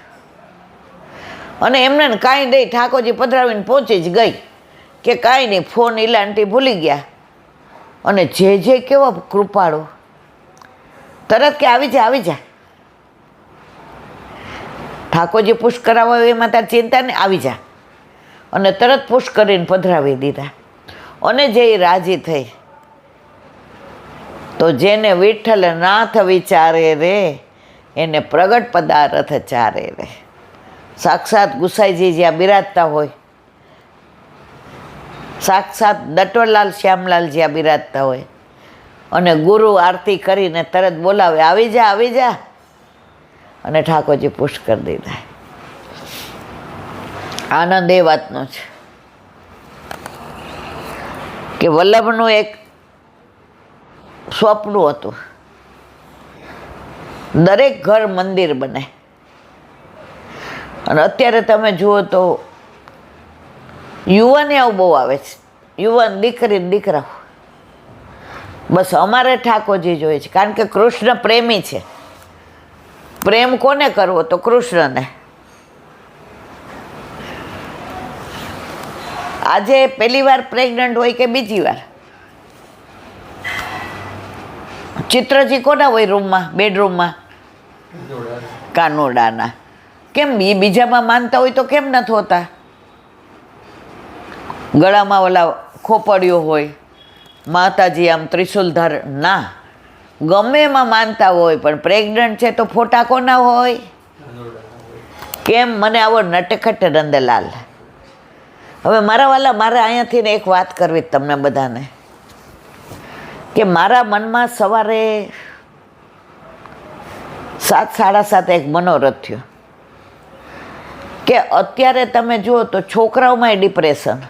અને એમને કાંઈ નહીં, ઠાકોરજી પધરાવીને પહોંચી જ ગઈ કે કાંઈ નહીં, ફોન ઇલાંટી ભૂલી ગયા. અને જે કેવો કૃપાળુ, તરત કે આવી જા આવી જા, ઠાકોરજી પુષ્ટ કરાવો એમાં તાર ચિંતા નહીં, આવી જા. અને તરત પુષ્ટ કરીને પધરાવી દીધા. અને જે રાજી થઈ, તો જેને વિઠ્ઠલ નાથ વિચારે રે, એને પ્રગટ પદાર્થ ચારે રે. સાક્ષાત ગુસાઈજી જ્યાં બિરાજતા હોય, સાક્ષાત દટોલાલ શ્યામલાલ જ્યાં બિરાજતા હોય, અને ગુરુ આરતી કરીને તરત બોલાવે આવી જા આવી જા, અને ઠાકોરજી પુષ્ટ કરી દીધા. આનંદ એ વાતનો છે કે વલ્લભનું એક સ્વપ્ન હતું, દરેક ઘર મંદિર બને. અને અત્યારે તમે જુઓ તો યુવાને આવું બહુ આવે છે, યુવાન દીકરી દીકરા, બસ અમારે ઠાકોરજી જોઈએ છે, કારણ કે કૃષ્ણ પ્રેમી છે. પ્રેમ કોને કરવો? તો કૃષ્ણને. આજે પહેલી વાર પ્રેગ્નન્ટ હોય કે બીજી વાર, ચિત્રજી કોના હોય રૂમમાં, બેડરૂમમાં? કાનોડાના. કેમ એ બીજામાં માનતા હોય તો કેમ નથી હોતા? ગળામાં ઓલા ખોપડીઓ હોય, માતાજી આમ ત્રિશુલધાર, ના, ગમે એમાં માનતા હોય, પણ પ્રેગ્નન્ટ છે તો ફોટા કોના હોય? કેમ? મને આવો નટખટ નંદલાલ. હવે મારા વાલા, મારે અહીંયાથી ને એક વાત કરવી તમને બધાને, કે મારા મનમાં સવારે 7, 7:30 એક મનોરથ થયો કે અત્યારે તમે જુઓ તો છોકરાઓમાં ડિપ્રેશન,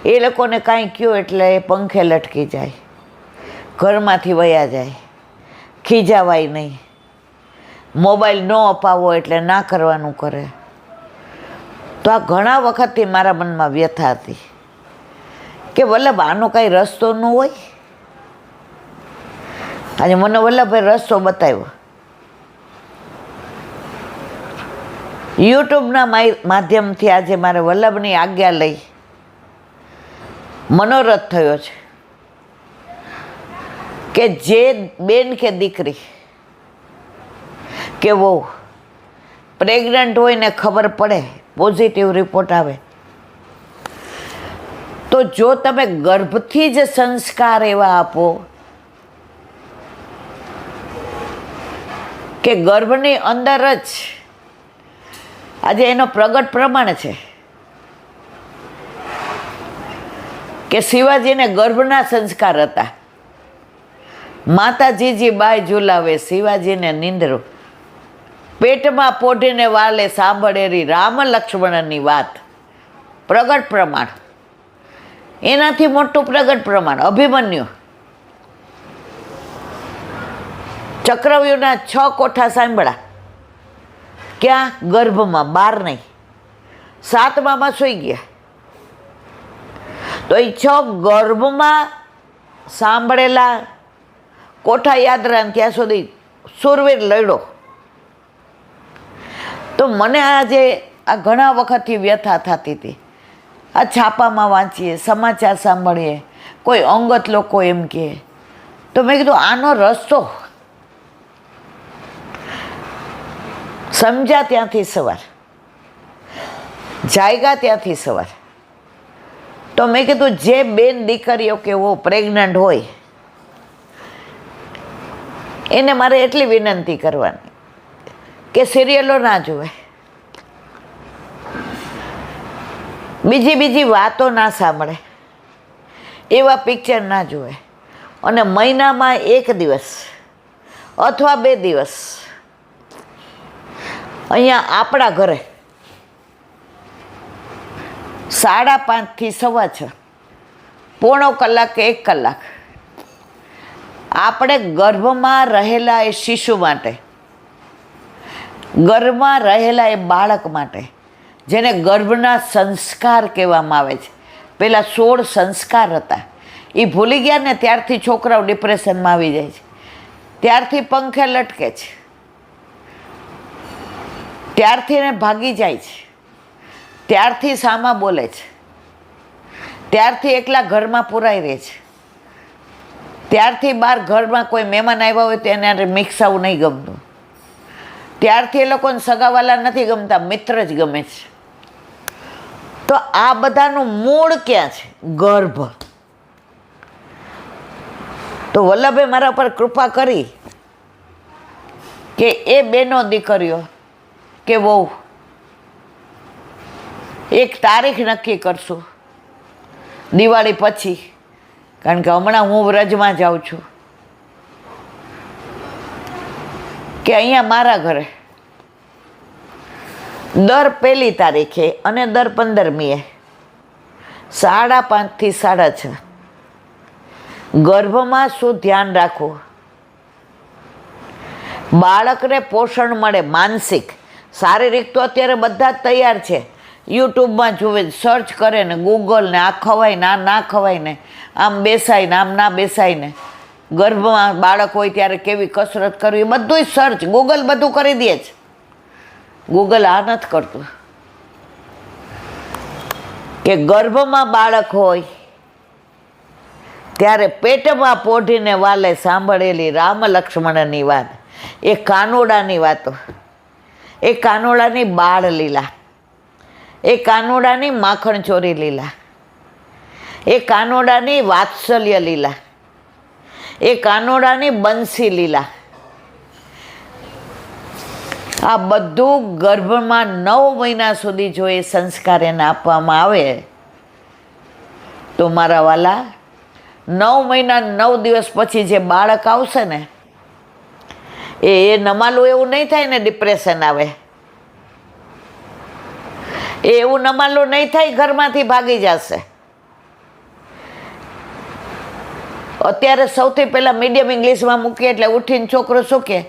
એ લોકોને કાંઈ કહ્યું એટલે પંખે લટકી જાય, ઘરમાંથી વયા જાય, ખીજાવાય નહીં, મોબાઈલ ન અપાવો એટલે ના કરવાનું કરે. તો આ ઘણા વખતથી મારા મનમાં વ્યથા હતી કે વલ્લભ આનો કાંઈ રસ્તો ન હોય? આજે મને વલ્લભભાઈ રસ્તો બતાવ્યો. યુટ્યુબના માધ્યમથી આજે મારે વલ્લભની આજ્ઞા લઈ મનોરથ થયો છે કે જે બેન કે દીકરી કે વહુ પ્રેગ્નન્ટ હોય ને ખબર પડે, પોઝિટિવ રિપોર્ટ આવે, તો જો તમે ગર્ભથી જ સંસ્કાર એવા આપો કે ગર્ભની અંદર જ, આજે એનો પ્રગટ પ્રમાણ છે કે શિવાજીને ગર્ભના સંસ્કાર હતા. માતાજીજી બાય ઝુલાવે, શિવાજીને નિંદ્રો, પેટમાં પોઢીને વાલે સાંભળેરી રામ લક્ષ્મણની વાત. પ્રગટ પ્રમાણ, એનાથી મોટું પ્રગટ પ્રમાણ અભિમન્યુ. ચક્રવ્યૂહના 6 કોઠા સાંભળ્યા, ક્યાં? ગર્ભમાં, બહાર નહીં. 7મામાં સૂઈ ગયા. તો એ 6 ગર્ભમાં સાંભળેલા કોઠા યાદ રહ્યા, ત્યાં સુધી સુરવીર લડ્યો. તો મને આજે આ ઘણા વખતથી વ્યથા થતી હતી. આ છાપામાં વાંચીએ, સમાચાર સાંભળીએ, કોઈ અંગત લોકો એમ કહે, તો મેં કીધું આનો રસ્તો સમજ્યા ત્યાંથી સવાર, જાગ્યા ત્યાંથી સવાર. તો મેં કીધું જે બેન દીકરીઓ કે વો પ્રેગ્નન્ટ હોય એને મારે એટલી વિનંતી કરવાની કે સિરિયલો ના જુએ, બીજી વાતો ના સાંભળે, એવા પિક્ચર ના જુએ, અને મહિનામાં 1 દિવસ અથવા 2 દિવસ અહીંયા આપણા ઘરે 5:30 થી 6:15, પોણો કલાક કે 1 કલાક આપણે ગર્ભમાં રહેલા એ શિશુ માટે, ગર્ભમાં રહેલા એ બાળક માટે, જેને ગર્ભના સંસ્કાર કહેવામાં આવે છે. પહેલાં 16 સંસ્કાર હતા, એ ભૂલી ગયા ને ત્યારથી છોકરાઓ ડિપ્રેશનમાં આવી જાય છે, ત્યારથી પંખે લટકે છે, ત્યારથી એને ભાગી જાય છે, ત્યારથી સામા બોલે છે, ત્યારથી એકલા ઘરમાં પુરાઈ રહે છે, ત્યારથી બહાર ઘરમાં કોઈ મહેમાન આવ્યા હોય તો એને મિક્સ આવું નહીં ગમતું, ત્યારથી એ લોકોને સગાવાલા નથી ગમતા, મિત્ર જ ગમે છે. તો આ બધાનું મૂળ ક્યાં છે? ગર્ભ. તો વલ્લભે મારા પર કૃપા કરી કે એ બેનો દીકરીઓ કે વહુ એક તારીખ નક્કી કરશું દિવાળી પછી, કારણ કે હમણાં હું વ્રજમાં જાઉં છું, કે અહીંયા મારા ઘરે દર 1 તારીખે અને દર 15મીએ 5:30 થી 6:30 ગર્ભમાં શું ધ્યાન રાખવું, બાળકને પોષણ મળે, માનસિક શારીરિક તો અત્યારે બધા જ તૈયાર છે, યુટ્યુબમાં જુએ, સર્ચ કરે ને, ગૂગલ ને, આ ખવાય ને, આ ના ખવાય ને, આમ બેસાય ને, આમ ના બેસાય ને, ગર્ભમાં બાળક હોય ત્યારે કેવી કસરત કરવી, બધું સર્ચ, ગૂગલ બધું કરી દે છે. ગૂગલ આ નથી કરતું કે ગર્ભમાં બાળક હોય ત્યારે પેટમાં પોઢીને વાલે સાંભળેલી રામ લક્ષ્મણની વાત, એ કાનોડાની વાતો, એ કાનોડાની બાળ લીલા, એ કાનોડાની માખણ ચોરી લીલા, એ કાનોડાની વાત્સલ્ય લીલા, એ કાનોડાની બંસી લીલા, આ બધું ગર્ભમાં 9 મહિના સુધી જો એ સંસ્કાર એને આપવામાં આવે તો મારા વાલા 9 મહિના 9 દિવસ પછી જે બાળક આવશે ને એ નમાલું એવું નહીં થાય ને ડિપ્રેશન આવે, એ એવું નમાલું નહીં થાય ઘરમાંથી ભાગી જશે. અત્યારે સૌથી પહેલાં મીડિયમ ઇંગ્લિશમાં મૂકીએ એટલે ઉઠીને છોકરો શું કહે,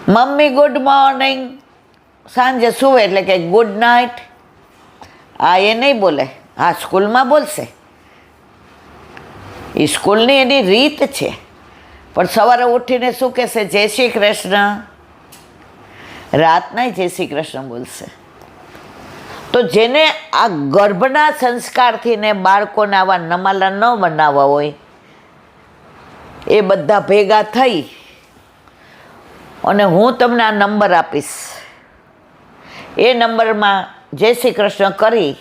મમ્મી ગુડ મોર્નિંગ, સાંજે સુવે એટલે કે ગુડ નાઇટ. આ એ નહીં બોલે, આ સ્કૂલમાં બોલશે, એ સ્કૂલની એની રીત છે, પણ સવારે ઉઠીને શું કહેશે, જય શ્રી કૃષ્ણ, રાતના જય શ્રી કૃષ્ણ બોલશે. તો જેને આ ગર્ભના સંસ્કારથી ને બાળકોને આવા નમાલા ન બનાવવા હોય, એ બધા ભેગા થઈ અને હું તમને આ નંબર આપીશ, એ નંબરમાં જય શ્રી કૃષ્ણ કરી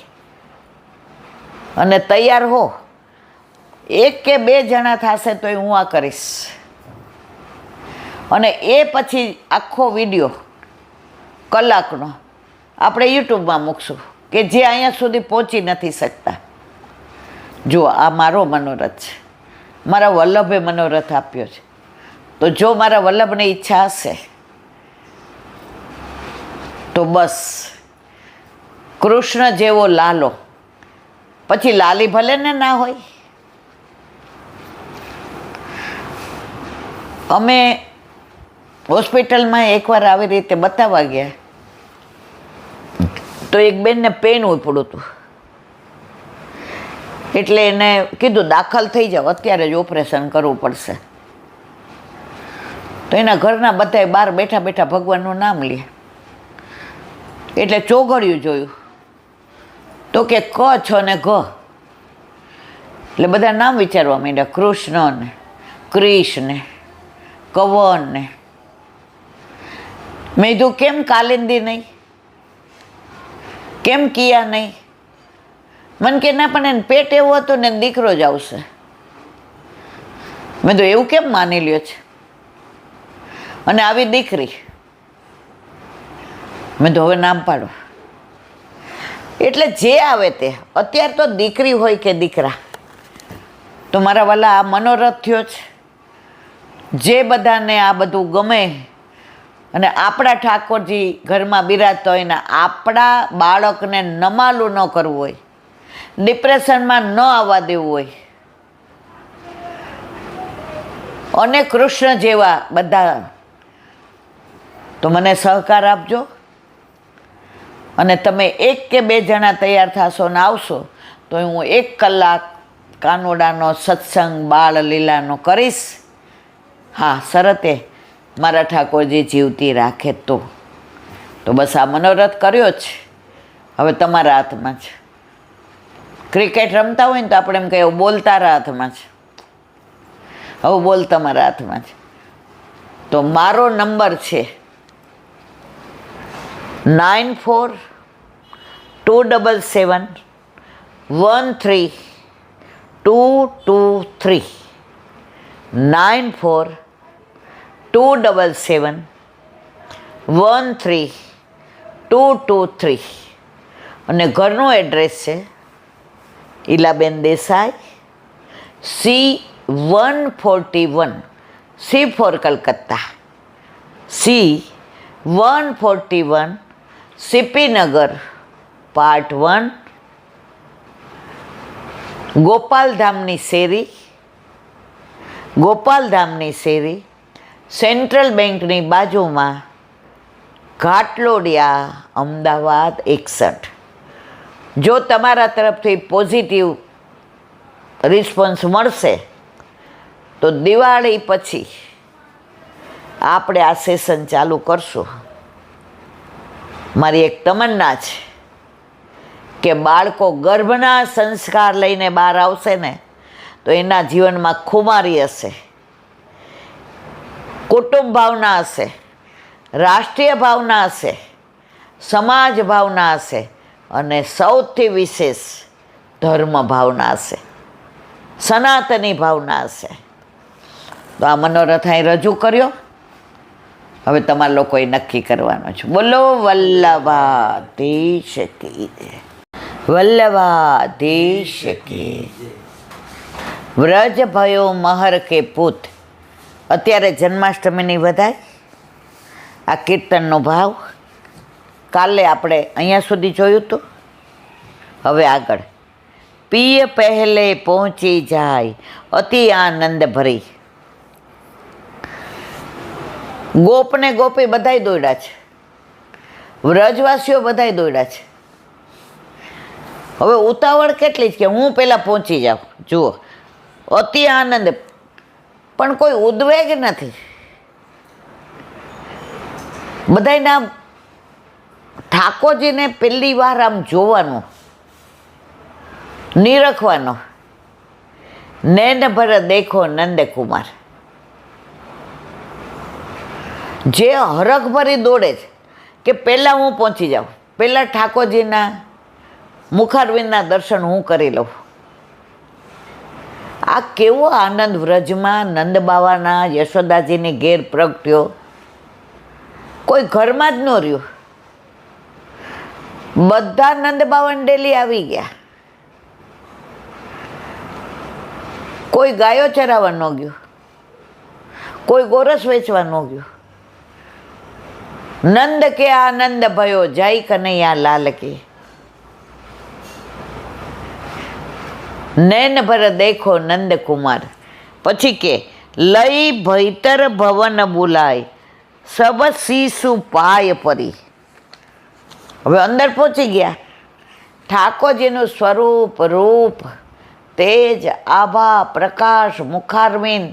અને તૈયાર હો. 1 કે 2 જણા થશે તો હું આ કરીશ, અને એ પછી આખો વિડીયો કલાકનો આપણે યુટ્યુબમાં મૂકશું કે જે અહીંયા સુધી પહોંચી નથી શકતા. જો આ મારો મનોરથ છે, મારા વલ્લભે મનોરથ આપ્યો છે, તો જો મારા વલ્લભની ઈચ્છા હશે તો બસ કૃષ્ણ જેવો લાલો, પછી લાલી ભલે ને ના હોય. અમે હોસ્પિટલમાં એકવાર આવી રીતે બતાવવા ગયા તો એક બેનને પેન ઉપડ્યું હતું, એટલે એને કીધું દાખલ થઈ જાઓ, અત્યારે જ ઓપરેશન કરવું પડશે. તો એના ઘરના બધાએ બહાર બેઠા બેઠા ભગવાનનું નામ લે, એટલે ચોઘડિયું જોયું તો કે ક છ ને ઘ, એટલે બધા નામ વિચારવા માંડ્યા, કૃષ્ણ ને ક્રિશ ને કવન ને. મેં કીધું કેમ કાલિંદી નહીં, કેમ કિયા નહીં? મને કે ના પણ એને પેટ એવું હતું ને દીકરો જ આવશે. મેં તો એવું કેમ માની લ્યો છે? અને આવી દીકરી મેં તો હવે નામ પાડો. એટલે જે આવે તે, અત્યારે તો દીકરી હોય કે દીકરા, તો મારા વાલા આ મનોરથ થયો છે. જે બધાને આ બધું ગમે અને આપણા ઠાકોરજી ઘરમાં બિરાજતા હોય ને આપણા બાળકને નમાલું ન કરવું હોય, ડિપ્રેશનમાં ન આવવા દેવું હોય, અને કૃષ્ણ જેવા બધા, તો મને સહકાર આપજો. અને તમે 1 કે 2 જણા તૈયાર થશો ને આવશો તો હું 1 કલાક કાનોડાનો સત્સંગ બાળ લીલાનો કરીશ. હા, શરતે મારા ઠાકોરજી જીવતી રાખે તો બસ આ મનોરથ કર્યો છે. હવે તમારા હાથમાં છે. ક્રિકેટ રમતા હોય ને તો આપણે એમ કહીએ બોલ તારા હાથમાં છે. હવે બોલ તમારા હાથમાં છે. તો મારો નંબર છે 9427713223. 9427713223. અને ઘરનું એડ્રેસ છે Ilaben Desai, C141, C four Calcutta, C141, CP Nagar, part 1, ગોપાલધામની શેરી, સેન્ટ્રલ બેંકની બાજુમાં, ઘાટલોડિયા, અમદાવાદ 61. જો તમારા તરફથી પોઝિટિવ રિસ્પોન્સ મળશે તો દિવાળી પછી આપણે આ સેશન ચાલુ કરશું. મારી એક તમન્ના છે કે બાળકો ગર્ભના સંસ્કાર લઈને બહાર આવશે ને તો એના જીવનમાં ખુમારી હશે, કુટુંબ ભાવના હશે, રાષ્ટ્રીય ભાવના હશે, સમાજ ભાવના હશે અને સૌથી વિશેષ ધર્મ ભાવના હશે, સનાતની ભાવના હશે. તો આ મનોરથ અહીં રજૂ કર્યો. હવે તમારા લોકોએ નક્કી કરવાનો છે. બોલો વલ્લભાધીશ કી જય, વલ્લભાધીશ કી. વ્રજ ભયો મહર કે પૂત. અત્યારે જન્માષ્ટમીની વધાઈ, આ કીર્તનનો ભાવ. કાલે આપણે અહીંયા સુધી જોયું હતું. હવે આગળ પિય પહેલે પહોંચી જાય અતિ આનંદ ભરી. ગોપને ગોપી બધાય દોડ્યા છે, વ્રજવાસીઓ બધાય દોડ્યા છે. હવે ઉતાવળ કેટલી જ કે હું પહેલાં પહોંચી જાઉં. જુઓ, અતિ આનંદ, પણ કોઈ ઉદ્વેગ નથી. બધાયના ઠાકોરજીને પહેલી વાર આમ જોવાનું, નિરખવાનો. નૈન ભર દેખો નંદકુમાર. જે હરખભરી દોડે છે કે પહેલાં હું પહોંચી જાઉં, પહેલાં ઠાકોરજીના મુખારવિંદના દર્શન હું કરી લઉં. આ કેવો આનંદ વ્રજમાં નંદ બાવાના યશોદાજીની ઘેર પ્રગટ્યો. કોઈ ઘરમાં જ ન રહ્યું, બધા નંદ બાવાને ડેલી આવી ગયા. કોઈ ગાયો ચરાવવા ન ગયું, કોઈ ગોરસ વેચવા ન ગયું. નંદ કે આનંદ ભયો જય કનૈયા લાલ કી. નૈન ભર દેખો નંદકુમાર. પછી કે લઈ ભૈતર ભવન બોલાય સબ શીશુ પાય પરી. હવે અંદર પહોંચી ગયા. ઠાકોરજીનું સ્વરૂપ, રૂપ, તેજ, આભા, પ્રકાશ, મુખારવિંદ,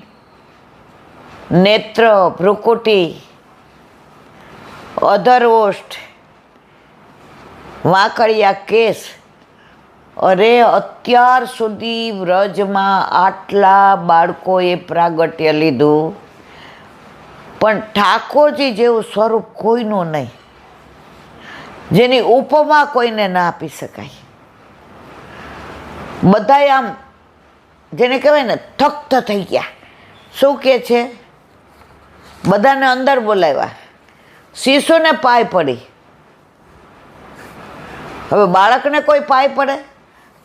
નેત્ર, ભ્રુકુટી, અધરોષ્ઠ, વાંકડિયા કેસ. અરે અત્યાર સુધી વ્રજમાં આટલા બાળકોએ પ્રાગટ્ય લીધું, પણ ઠાકોરજી જેવું સ્વરૂપ કોઈનું નહીં, જેની ઉપમા કોઈને ના આપી શકાય. બધાય આમ જેને કહેવાય ને થક્ત થઈ ગયા. શું કહે છે? બધાને અંદર બોલાવ્યા, શિશુને પાય પડી. હવે બાળકને કોઈ પાય પડે,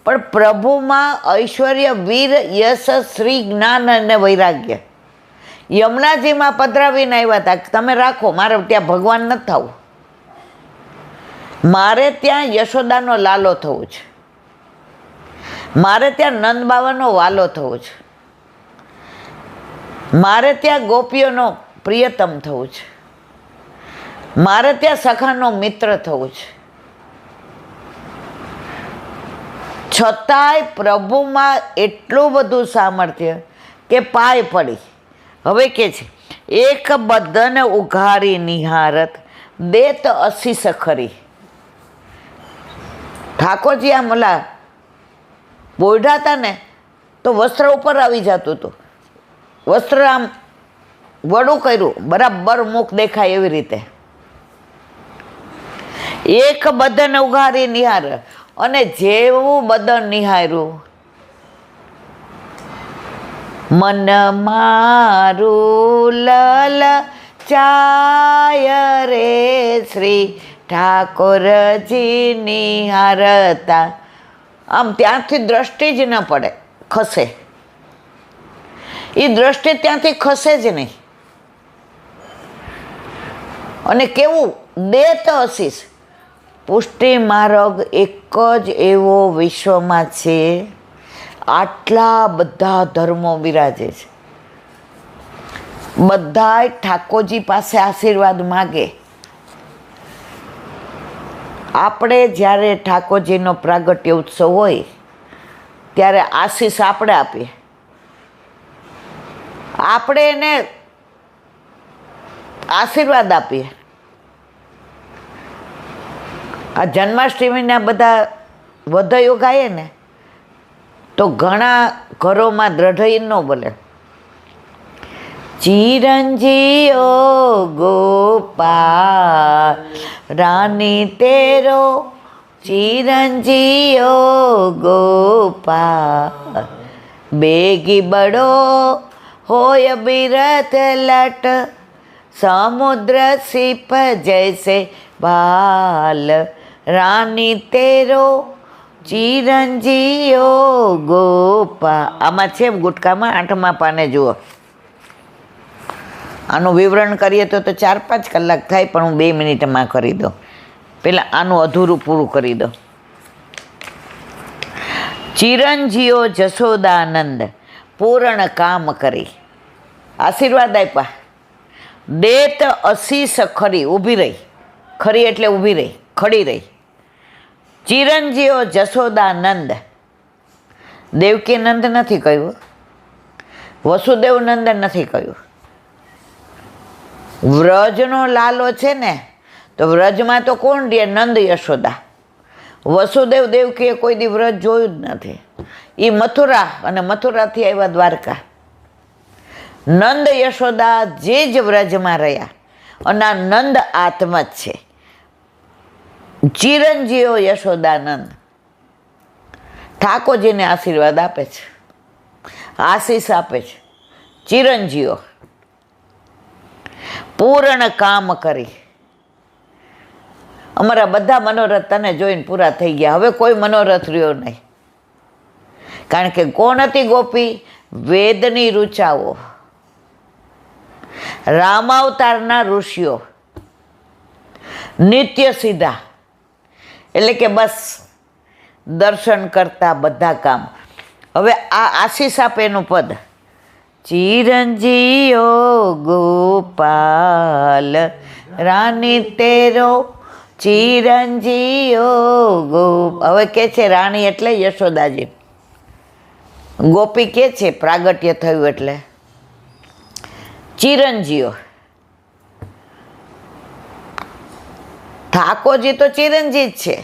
પણ પ્રભુમાં ઐશ્વર્ય, વીર, યશ, શ્રી, જ્ઞાન અને વૈરાગ્ય. યમુનાજીમાં પધરાવીને આવ્યા હતા, તમે રાખો, મારે ત્યાં ભગવાન નથી થવું, મારે ત્યાં યશોદાનો લાલો થવું છે, મારે ત્યાં નંદ બાવાનો વાલો થવો છે, મારે ત્યાં ગોપીઓનો પ્રિયતમ થવું છે, મારે ત્યાં સખાનો મિત્ર થવું છે. છતાંય પ્રભુમાં એટલું બધું સામર્થ્ય કે પાય પડી. હવે કે છે, એક બદન ઉઘારી નિહારત, દેત અસીસ ખરી. ઠાકોરજી આમ ઓલા બોઢા હતા ને તો વસ્ત્ર ઉપર આવી જતું હતું, વસ્ત્ર આમ વડું કર્યું, બરાબર મુખ દેખાય એવી રીતે. એક બદન ઉઘારી નિહાર, અને જેવું બદન નિહાર્યું, મન મારું લલચાય રે શ્રી ઠાકોરજી નિહારતા. આમ ત્યાંથી દ્રષ્ટિ જ ન પડે, ખસે. એ દ્રષ્ટિ ત્યાંથી ખસે જ નહીં. અને કેવું દેત અસીસ, પુષ્ટિ માર્ગ એક જ એવો વિશ્વમાં છે, આટલા બધા ધર્મો બિરાજે છે, બધાય ઠાકોરજી પાસે આશીર્વાદ માગે. આપણે જ્યારે ઠાકોરજીનો પ્રાગટ્ય ઉત્સવ હોય ત્યારે આશીષ આપણે આપીએ, આપણે એને આશીર્વાદ આપીએ. આ જન્માષ્ટમીના બધા વધૈયો ગાઈએ ને તો ઘણા ઘરોમાં દ્રઢઈ ન બોલે. ચિરંજીઓ ગોપાલ રાની તેરો, ચિરંજીઓ ગોપાલ બેગી બડો હોય બિરથ લટ, સમુદ્ર સિપ જૈસે ભાલ, રાની તેરો ચિરંજીઓ ગોપા. આમાં છે ગુટકામાં 8મા પાને જુઓ. આનું વિવરણ કરીએ તો 4-5 કલાક થાય, પણ હું 2 મિનિટમાં કરી દઉં. પહેલાં આનું અધૂરું પૂરું કરી દો. ચિરંજીઓ જશોદાનંદ પૂર્ણ કામ કરી, આશીર્વાદ આપ્યા. દેત અસીસ ખરી, ઊભી રહી. ખરી એટલે ઊભી રહી, ખડી રહી. ચિરંજીઓ જશોદાનંદ, દેવકી નંદ નથી કહ્યું, વસુદેવ નંદન નથી કહ્યું. વ્રજનો લાલો છે ને, તો વ્રજમાં તો કોણ રહે? નંદ યશોદા. વસુદેવ દેવકીએ કોઈ દી વ્રજ જોયું જ નથી. એ મથુરા, અને મથુરાથી આવ્યા દ્વારકા. નંદ યશોદા જે જ વ્રજમાં રહ્યા, અને આ નંદ આત્મ જ છે. ચિરંજીઓ યશોદાનંદ ઠાકોરજીને આશીર્વાદ આપે છે, આશીષ આપે છે. ચિરંજીઓ પૂર્ણ કામ કરી. અમારા બધા મનોરથ તને જોઈને પૂરા થઈ ગયા, હવે કોઈ મનોરથ રહ્યો નહીં. કારણ કે કોણ હતી ગોપી? વેદની ઋચાઓ, રામાવતારના ઋષિઓ, નિત્ય સીધા. એટલે કે બસ દર્શન કરતા બધા કામ. હવે આ આશીષ આપે એનું પદ, ચિરંજીઓ ગોપાલ રાની તેરો, ચિરંજીઓ ગોપ. હવે કે છે રાણી એટલે યશોદાજી, ગોપી કે છે પ્રાગટ્ય થયું એટલે. ચિરંજીઓ, ઠાકોરજી તો ચિરંજી જ છે,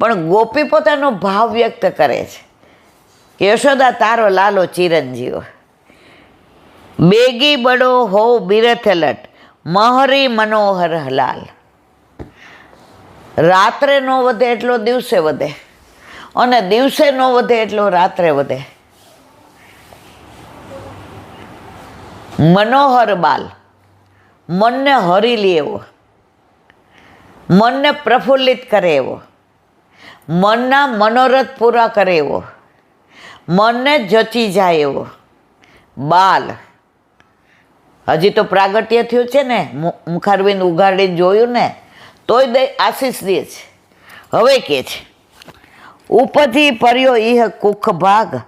પણ ગોપી પોતાનો ભાવ વ્યક્ત કરે છે કે યશોદા તારો લાલો ચિરંજીઓ. બેગી બડો હો બિરથ લટ, મહરી મનોહર લાલ. રાત્રે ન વધે એટલો દિવસે વધે, અને દિવસે ન વધે એટલો રાત્રે વધે. મનોહર બાલ, મનને હરી લે એવો, મનને પ્રફુલ્લિત કરે એવો, મનના મનોરથ પૂરા કરે એવો, મનને જચી જાય એવો બાલ. હજી તો પ્રાગટ્ય થયું છે ને, મુખારબિંદ ઉગાડીને જોયું ને, તોય દે આશીષ દે છે. હવે કે છે ઉપજી પર્યો ઇહ કુખ ભાગ,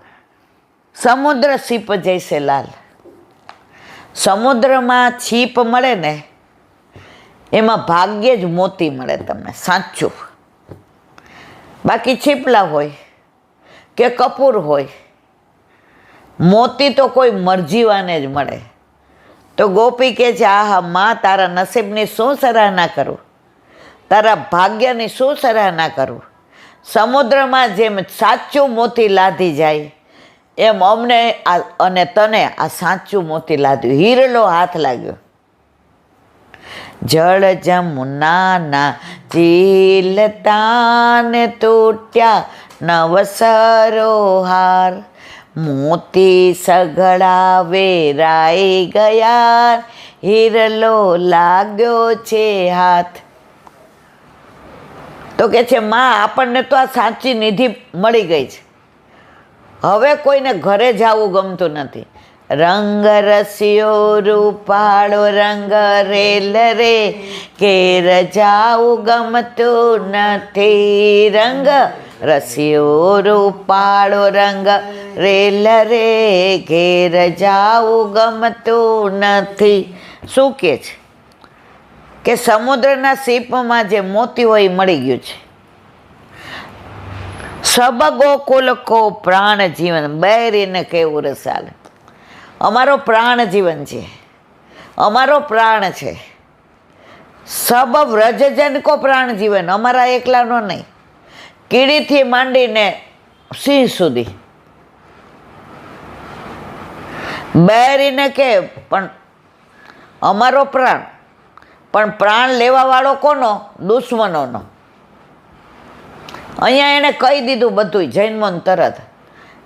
સમુદ્ર સીપ જૈસે લાલ. સમુદ્રમાં છીપ મળે ને એમાં ભાગ્યે જ મોતી મળે તમને, સાચું. બાકી છીપલા હોય કે કપૂર હોય, મોતી તો કોઈ મરજીવાને જ મળે. તો ગોપી કહે છે આહા માં, તારા નસીબની શું સરાહના કરું, તારા ભાગ્યની શું સરાહના કરું. સમુદ્રમાં જેમ સાચું મોતી લાધી જાય એમ અમને અને તને આ સાચું મોતી લાદ્યું, હીરલો હાથ લાગ્યો. જળ જમુનાના ચીલતાને તૂટ્યા નવ સરોહાર, મોતી સઘળા વેરાઈ ગયા, હીરલો લાગ્યો છે હાથ. તો કે છે માં, આપણને તો આ સાચી નિધિ મળી ગઈ છે, હવે કોઈને ઘરે જવું ગમતું નથી. રંગ રસિયો રૂપાળો રંગ રેલ રે, ઘેર જાવું ગમતું નથી. રંગ રસિયો રૂપાળો રંગ રેલ રે, ઘેર જાવું ગમતું નથી. શું કે છે કે સમુદ્રના સીપમાં જે મોતી હોય એ મળી ગયું છે. સબ ગોકુલ કો પ્રાણ જીવન, બેરીને કેવું રસાલ. અમારો પ્રાણ જીવન છે, અમારો પ્રાણ છે. સબ વ્રજજન કો પ્રાણ જીવન, અમારા એકલાનો નહીં, કીડીથી માંડીને સિંહ સુધી. બેરીને કે પણ અમારો પ્રાણ, પણ પ્રાણ લેવાવાળો કોનો? દુશ્મનોનો. અહીંયા એણે કહી દીધું બધું જૈનમોન તરત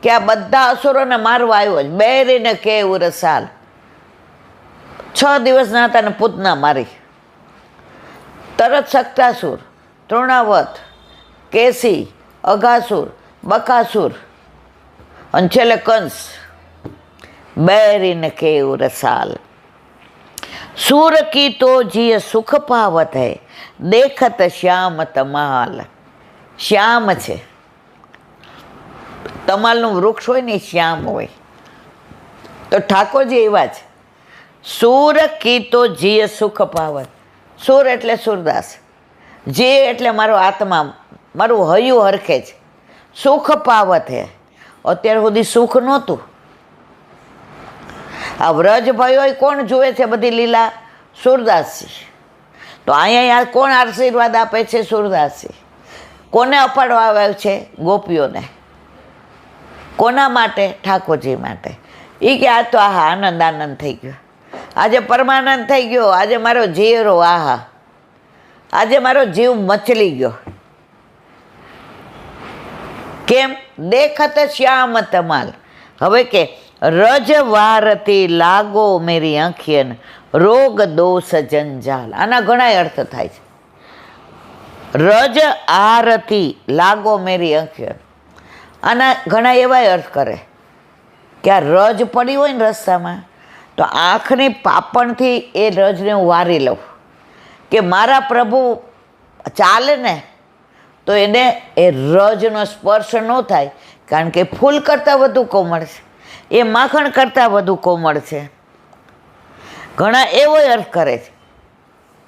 કે આ બધા અસુરોને મારવા આવ્યો જ. બેરીને કેવું રસાલ, 6 દિવસના હતા ને પૂતના મારી. તરત સક્તાસુર, તૃણાવત, કેસી, અઘાસુર, બકાસુર અને છેલ્લે કંસ. बैरिन के रसाल सूर की तो जिय सुख पावत है देखत श्याम तमाल। श्याम છે તમાલનું વૃક્ષ હોય ને શ્યામ હોય તો ઠાકોરજી એવા છે. સૂર કી તો જીય સુખ પાવત. સૂર એટલે સુરદાસ, જે એટલે મારો આત્મા, મારું હૈયું હરખે છે. સુખ પાવત હે, અત્યાર સુધી સુખ નહોતું. આ વ્રજ ભાઈઓ કોણ જુએ છે બધી લીલા? સુરદાસજી. તો અહીંયા કોણ આશીર્વાદ આપે છે? સુરદાસજી. કોને અપાડવા આવ્યો છે? ગોપીઓને. કોના માટે? ઠાકોરજી માટે. એ કે આ તો આહા આનંદ આનંદ થઈ ગયો, આજે પરમાનંદ થઈ ગયો, આજે મારો જીવરો આહા, આજે મારો જીવ મચલી ગયો. કેમ? દેખત શ્યામ તમાલ. હવે કે રજ વારતી લાગો મેરી આંખિયન રોગ દોષ જંજાલ. આના ઘણા અર્થ થાય છે. રજ આરતી લાગો મેરી આંખિયન, આના ઘણા એવા અર્થ કરે કે આ રજ પડી હોય ને રસ્તામાં તો આંખની પાપણથી એ રજને હું વારી લઉં, કે મારા પ્રભુ ચાલે ને તો એને એ રજનો સ્પર્શ ન થાય, કારણ કે ફૂલ કરતાં વધુ કોમળ છે, એ માખણ કરતાં વધુ કોમળ છે. ઘણા એવો અર્થ કરે છે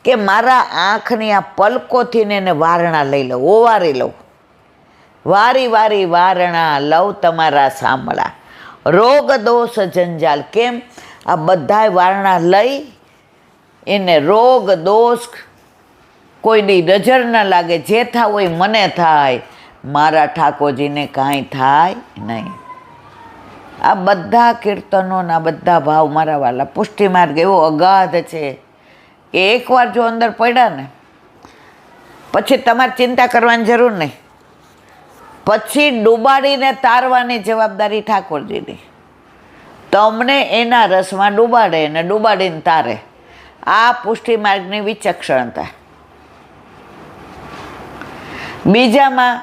કે મારા આંખની આ પલકોથી ને એને વારણા લઈ લઉં, ઓવારી લઉં. વારી વારી વારણા લઉં તમારા સાંભળા, રોગ દોષ જંજાલ. કેમ? આ બધાય વારણા લઈ એને રોગ દોષ કોઈની નજર ન લાગે, જે થાય હોય મને થાય, મારા ઠાકોરજીને કાંઈ થાય નહીં. આ બધા કીર્તનો ના બધા ભાવ મારા વાલા. પુષ્ટિ માર્ગ એવો અગાધ છે કે એકવાર જો અંદર પડ્યા ને પછી તમારે ચિંતા કરવાની જરૂર નહીં. પછી ડૂબાડીને તારવાની જવાબદારી ઠાકોરજીની. તમને એના રસમાં ડૂબાડે ને ડૂબાડીને તારે. આ પુષ્ટિ માર્ગની વિચક્ષણતા. બીજામાં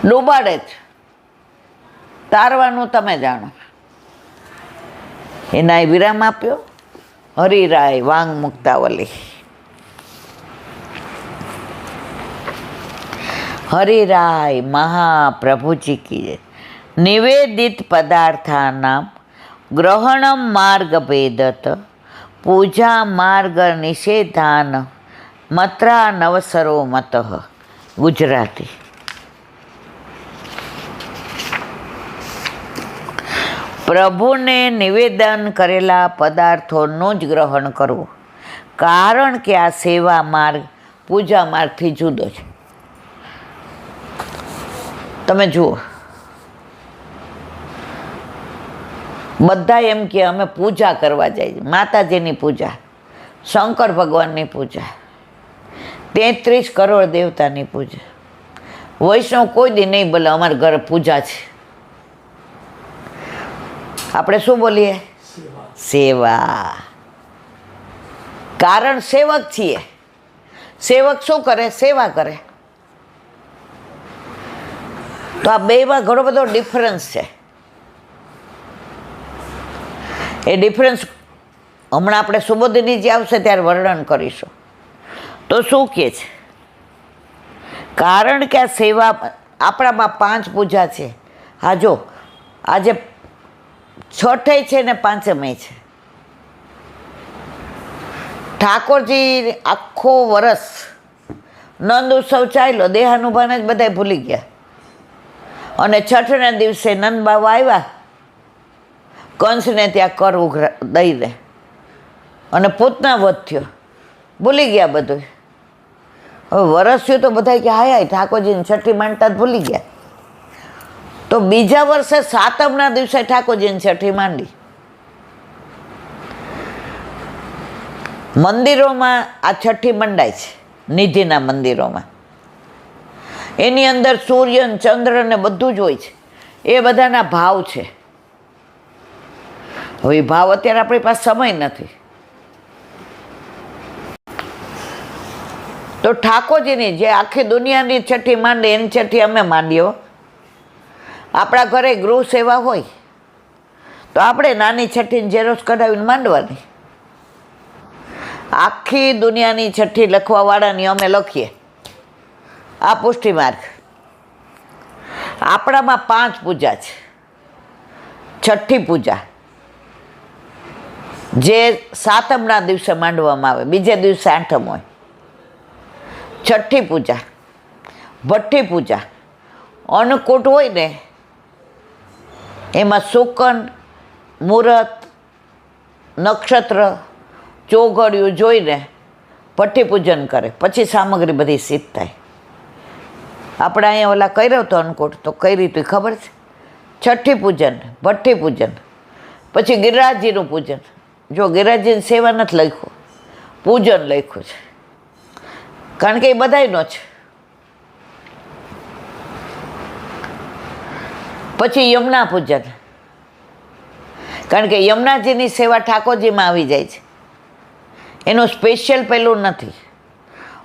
ડૂબાડે જ. તારવાનું તમે જાણો. એના વિરામ આપ્યો. હરિરાય વાંગ મુક્તાવલી. હરિરાય મહાપ્રભુજી કી નિવેદિત પદાર્થાનામ ગ્રહણમ માર્ગ ભેદત પૂજા માર્ગ નિષેધાન મત્રા નવસરો મત. ગુજરાતી. પ્રભુને નિવેદન કરેલા પદાર્થોનું જ ગ્રહણ કરવું, કારણ કે આ સેવા માર્ગ પૂજા માર્ગથી જુદો છે. તમે જુઓ, બધા એમ કે અમે પૂજા કરવા જઈએ. માતાજીની પૂજા, શંકર ભગવાનની પૂજા, 33 કરોડ દેવતાની પૂજા. વૈષ્ણવ કોઈ દી નહીં બોલે અમારા ઘરે પૂજા છે. આપણે શું બોલીએ? સેવા. કારણ સેવક છીએ. સેવક શું કરે? સેવા કરે. તો આ બેમાં ઘણો બધો ડિફરન્સ છે. એ ડિફરન્સ હમણાં આપણે સુબોધિની જે આવશે ત્યારે વર્ણન કરીશું. તો શું કહે છે? કારણ કે આ સેવા આપણામાં 5 પૂજા છે. હા જો, આજે છઠે છે ને પાંચમે છે. ઠાકોરજી આખો વરસ નંદ ઉત્સવ ચાલ્યો, દેહાનુભાને જ બધા ભૂલી ગયા. અને છઠના દિવસે નંદ બાવા આવ્યા, કંસને ત્યાં કર દઈ દે અને પૂતના વધ થયો. ભૂલી ગયા બધું. હવે વરસ થયું તો બધા કે હાય હાય ઠાકોરજીને છઠ્ઠી માનતા જ ભૂલી ગયા. તો બીજા વર્ષે સાતમના દિવસે ઠાકોરજીને છઠ્ઠી માંડી. મંદિરોમાં આ છઠ્ઠી મંડાય છે, નિધિના મંદિરોમાં. એની અંદર સૂર્ય ચંદ્ર ને બધું જ હોય છે. એ બધાના ભાવ છે. હવે એ ભાવ અત્યારે આપણી પાસે સમય નથી. તો ઠાકોરજીની જે આખી દુનિયાની છઠ્ઠી માંડે એની છઠ્ઠી અમે માંડીઓ. આપણા ઘરે ગૃહ સેવા હોય તો આપણે નાની છઠ્ઠીને ઝેરોક્ષ કઢાવીને માંડવાની. આખી દુનિયાની છઠ્ઠી લખવાવાળાની અમે લખીએ. આ પુષ્ટિ માર્ગ. આપણામાં 5 પૂજા છે. છઠ્ઠી પૂજા જે સાતમના દિવસે માંડવામાં આવે, બીજે દિવસે આઠમ હોય. છઠ્ઠી પૂજા, ભઠ્ઠી પૂજા, અન્નકૂટ હોય ને એમાં શુકન, મુહૂર્ત, નક્ષત્ર, ચોઘડિયું જોઈને ભઠ્ઠી પૂજન કરે. પછી સામગ્રી બધી સિદ્ધ થાય. આપણે અહીંયા ઓલા કર્યો હતો અન્નકૂટ, તો કઈ રીતે ખબર છે? છઠ્ઠી પૂજન, ભઠ્ઠી પૂજન, પછી ગિરિરાજજીનું પૂજન. જો ગિરિરાજજીની સેવા નથી લખ્યું, પૂજન લખ્યું છે, કારણ કે એ બધાયનો છે. પછી યમુના પૂજન, કારણ કે યમુનાજીની સેવા ઠાકોરજીમાં આવી જાય છે. એનું સ્પેશિયલ પેલું નથી.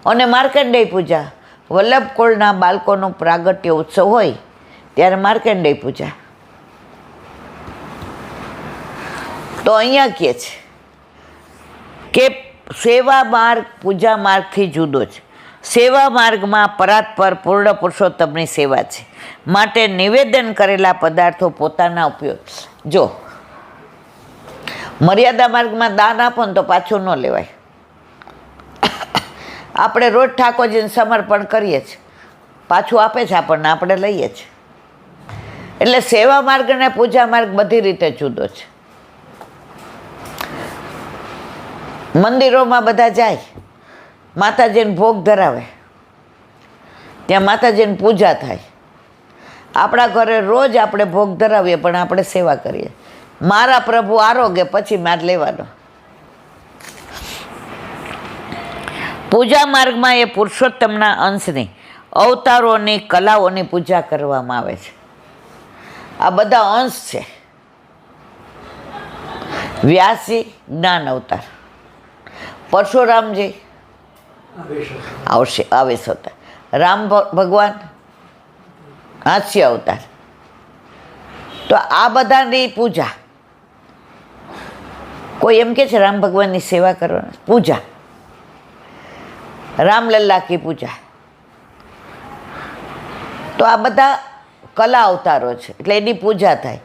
અને માર્કંડેય પૂજા, વલ્લભ કુળના બાળકોનો પ્રાગટ્ય ઉત્સવ હોય ત્યારે માર્કંડેય પૂજા. તો અહીંયા કહે છે કે સેવા માર્ગ પૂજા માર્ગથી જુદો છે. સેવા માર્ગમાં પરાત્પર પૂર્ણ પુરુષોત્તમની સેવા છે. માટે નિવેદન કરેલા પદાર્થો પોતાના ઉપયોગ. જો મર્યાદા માર્ગમાં દાન આપો ને તો પાછું ન લેવાય. આપણે રોજ ઠાકોરજીને સમર્પણ કરીએ છીએ, પાછું આપે છે આપણને, આપણે લઈએ છીએ. એટલે સેવા માર્ગ અને પૂજા માર્ગ બધી રીતે જુદો છે. મંદિરોમાં બધા જાય, માતાજીને ભોગ ધરાવે, ત્યાં માતાજીની પૂજા થાય. આપણા ઘરે રોજ આપણે ભોગ ધરાવીએ પણ આપણે સેવા કરીએ. મારા પ્રભુ આરોગ્ય પછી માર લેવાનો. પૂજા માર્ગમાં એ પુરુષોત્તમના અંશની અવતારોની કલાઓની પૂજા કરવામાં આવે છે. આ બધા અંશ છે. વ્યાસજી જ્ઞાન અવતાર, પરશુરામજી આવેશ અવતાર, રામ ભગવાન હાસ્ય અવતાર. તો આ બધાની પૂજા, કોઈ એમ કે છે રામ ભગવાનની સેવા કરવાની પૂજા, રામલલ્લા કી પૂજા. તો આ બધા કલા અવતારો છે એટલે એની પૂજા થાય.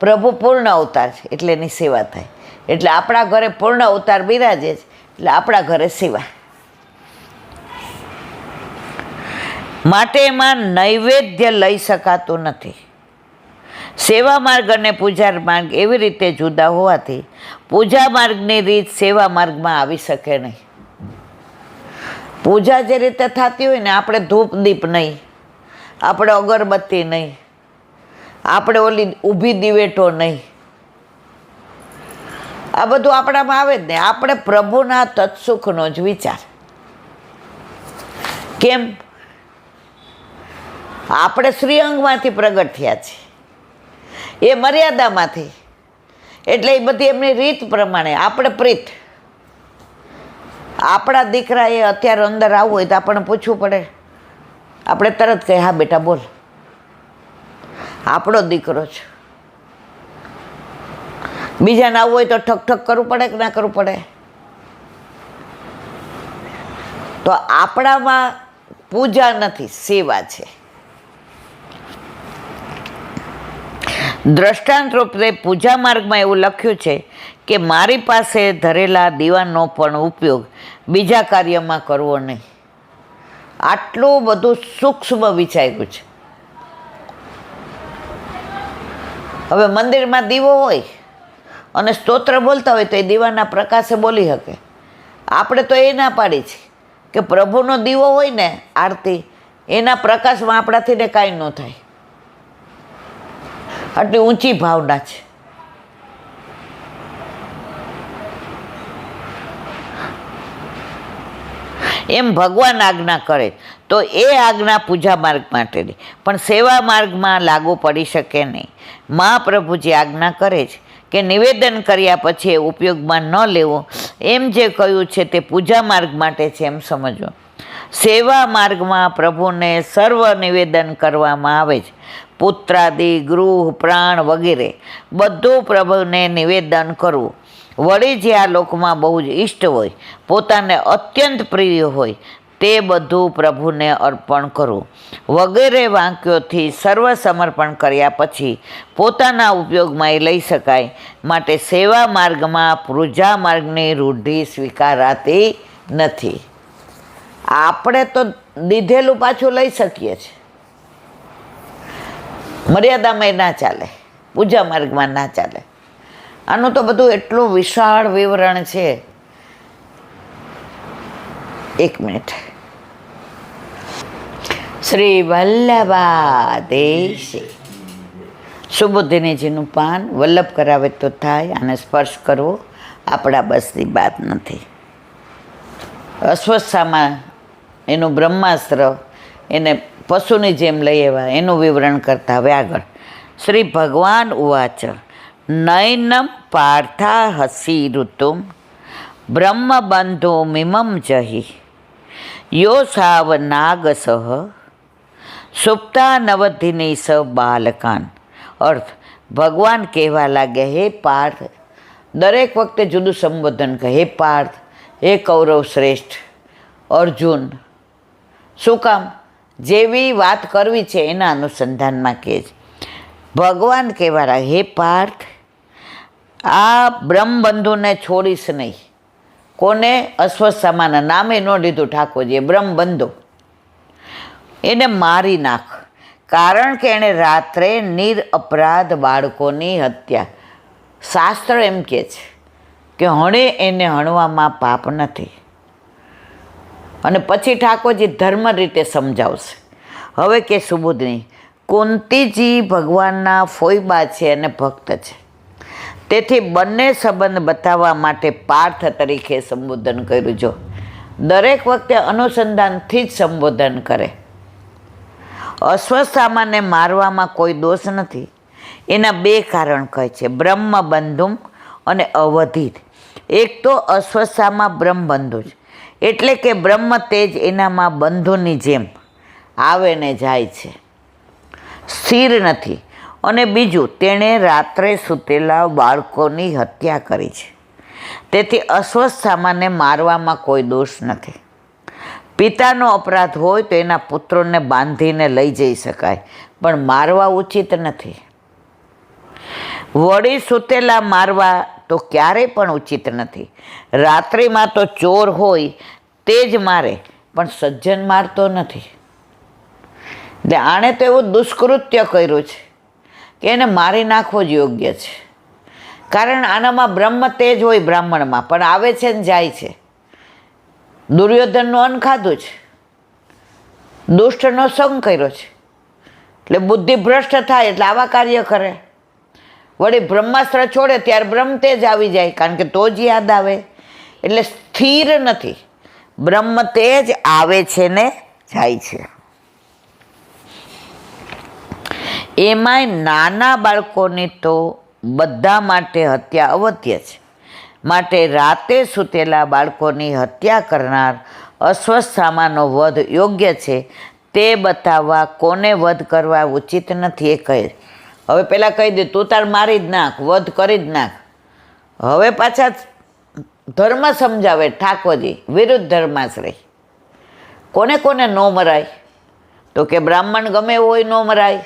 પ્રભુ પૂર્ણ અવતાર છે એટલે એની સેવા થાય. એટલે આપણા ઘરે પૂર્ણ અવતાર બિરાજે છે એટલે આપણા ઘરે સેવા. માટે એમાં નૈવેદ્ય લઈ શકાતું નથી. સેવા માર્ગ અને પૂજા માર્ગ એવી રીતે જુદા હોવાથી પૂજા માર્ગની રીત સેવા માર્ગમાં આવી શકે નહીં. પૂજા જે રીતે થતી હોય ને, આપણે ધૂપ દીપ નહીં, આપણે અગરબત્તી નહીં, આપણે ઓલી ઊભી દિવેટો નહીં, આ બધું આપણામાં આવે જ નહીં. આપણે પ્રભુના તત્સુખનો જ વિચાર. કેમ? આપણે શ્રીઅંગમાંથી પ્રગટ થયા છીએ, એ મર્યાદામાંથી. એટલે એ બધી એમની રીત પ્રમાણે આપણે પ્રીત. આપણા દીકરાએ અત્યારે અંદર આવવું હોય તો આપણને પૂછવું પડે. આપણે તરત કહીએ હા બેટા બોલ, આપણો દીકરો છે. બીજાને આવવું હોય તો ઠક ઠક કરવું પડે કે ના કરવું પડે? તો આપણામાં પૂજા નથી, સેવા છે. દ્રષ્ટાંત રૂપે પૂજા માર્ગમાં એવું લખ્યું છે કે મારી પાસે ધરેલા દીવાનો પણ ઉપયોગ બીજા કાર્યમાં કરવો નહીં. આટલું બધું સૂક્ષ્મ વિચાર્યું છે. હવે મંદિરમાં દીવો હોય અને સ્તોત્ર બોલતા હોય તો એ દીવાના પ્રકાશે બોલી શકે. આપણે તો એ ના પાડી છે કે પ્રભુનો દીવો હોય ને આરતી, એના પ્રકાશમાં આપણાથી ને કાંઈ ન થાય. આટલી ઊંચી ભાવના છે. એમ ભગવાન આજ્ઞા કરે તો એ આજ્ઞા પૂજા માર્ગ માટેની, પણ સેવા માર્ગમાં લાગુ પડી શકે નહીં. મહાપ્રભુજી આજ્ઞા કરે છે કે નિવેદન કર્યા પછી એ ઉપયોગમાં ન લેવો. એમ જે કહ્યું છે તે પૂજા માર્ગ માટે છે એમ સમજવું. સેવા માર્ગમાં પ્રભુને સર્વ નિવેદન કરવામાં આવે છે. પુત્રાદિ, ગૃહ, પ્રાણ વગેરે બધું પ્રભુને નિવેદન કરવું. વળી જે આ લોકમાં બહુ જ ઇષ્ટ હોય, પોતાને અત્યંત પ્રિય હોય તે બધું પ્રભુને અર્પણ કરવું વગેરે વાક્યોથી સર્વ સમર્પણ કર્યા પછી પોતાના ઉપયોગમાં એ લઈ શકાય. માટે સેવા માર્ગમાં પૂજા માર્ગની રૂઢિ સ્વીકારાતી નથી. આપણે તો દીધેલું પાછું લઈ શકીએ છીએ, મર્યાદામાં ના ચાલે, પૂજા માર્ગમાં ના ચાલે. આનું તો બધું એટલું વિશાળ વિવરણ છે. એક મિનિટ. શ્રી વલ્લભાદેશ સુબોધિનીજીનું પાન વલ્લભ કરાવે તો થાય, આને સ્પર્શ કરવો આપણા બસની વાત નથી. અસ્વસ્થામાં એનું બ્રહ્માસ્ત્ર એને પશુની જેમ લઈ આવ્યા, એનું વિવરણ કરતા હવે આગળ. શ્રી ભગવાન ઉવાચ નૈનમ પાર્થા હસી ઋતુમ બ્રહ્મબંધુ મિમમ જહિ યો સાવ નાગસહ સુપ્તા નવધિની સ બાલકાન. અર્થ, ભગવાન કહેવા લાગે, હે પાર્થ, દરેક વખતે જુદું સંબોધન કહે, હે પાર્થ, હે કૌરવ શ્રેષ્ઠ, અર્જુન. શું કામ? જેવી વાત કરવી છે એના અનુસંધાનમાં કહે છે. ભગવાન કહેવા લાગે, હે પાર્થ, આ બ્રહ્મબંધુને છોડીશ નહીં. કોને? અશ્વત્થામાના નામે ન લીધું ઠાકોરજીએ, બ્રહ્મબંધુ. એને મારી નાખ, કારણ કે એણે રાત્રે નિરઅપરાધ બાળકોની હત્યા. શાસ્ત્ર એમ કહે છે કે હણે એને હણવામાં પાપ નથી. અને પછી ઠાકોરજી ધર્મ રીતે સમજાવશે. હવે કે સુબોધિની, કુંતીજી ભગવાનના ફોઈબા છે અને ભક્ત છે, તેથી બંને સંબંધ બતાવવા માટે પાર્થ તરીકે સંબોધન કર્યું. જો દરેક વખતે અનુસંધાનથી જ સંબોધન કરે. અશ્વત્થામાને મારવામાં કોઈ દોષ નથી. એના બે કારણ કહે છે, બ્રહ્મબંધુમ અને અવધિત. એક તો અશ્વત્થામા બ્રહ્મબંધુ છે, એટલે કે બ્રહ્મ તેજ એનામાં બંધુની જેમ આવે ને જાય છે. સ્થિર નથી. અને બીજું, તેણે રાત્રે સૂતેલા બાળકોની હત્યા કરી છે. તેથી અસ્વસ્થામાને મારવામાં કોઈ દોષ નથી. પિતાનો અપરાધ હોય તો એના પુત્રોને બાંધીને લઈ જઈ શકાય, પણ મારવા ઉચિત નથી. વળી સૂતેલા મારવા તો ક્યારેય પણ ઉચિત નથી. રાત્રિમાં તો ચોર હોય તે જ મારે, પણ સજ્જન મારતો નથી. એટલે આણે તો એવું દુષ્કૃત્ય કર્યું છે કે એને મારી નાખવો જ યોગ્ય છે. કારણ આનામાં બ્રહ્મ તેજ હોય બ્રાહ્મણમાં, પણ આવે છે ને જાય છે. દુર્યોધનનું અન્ન ખાધું છે, દુષ્ટનો સંગ કર્યો છે, એટલે બુદ્ધિ ભ્રષ્ટ થાય એટલે આવા કાર્ય કરે. વળી બ્રહ્માસ્ત્ર છોડે ત્યારે બ્રહ્મ તેજ આવી જાય, કારણ કે તો જ યાદ આવે. એટલે સ્થિર નથી, બ્રહ્મ તેજ આવે છે ને જાય છે. એમાંય નાના બાળકોની તો બધા માટે હત્યા અવધ્ય છે. માટે રાતે સૂતેલા બાળકોની હત્યા કરનાર અસ્વસ્થામાનો વધ યોગ્ય છે તે બતાવવા કોને વધ કરવા ઉચિત નથી એ કહે. હવે પહેલાં કહી દે તું તાર મારી જ નાખ, વધ કરી જ નાખ. હવે પાછા ધર્મ સમજાવે ઠાકોરજી, વિરુદ્ધ ધર્માશ્રય. કોને કોને ન મરાય? તો કે બ્રાહ્મણ ગમે એવો હોય ન મરાય.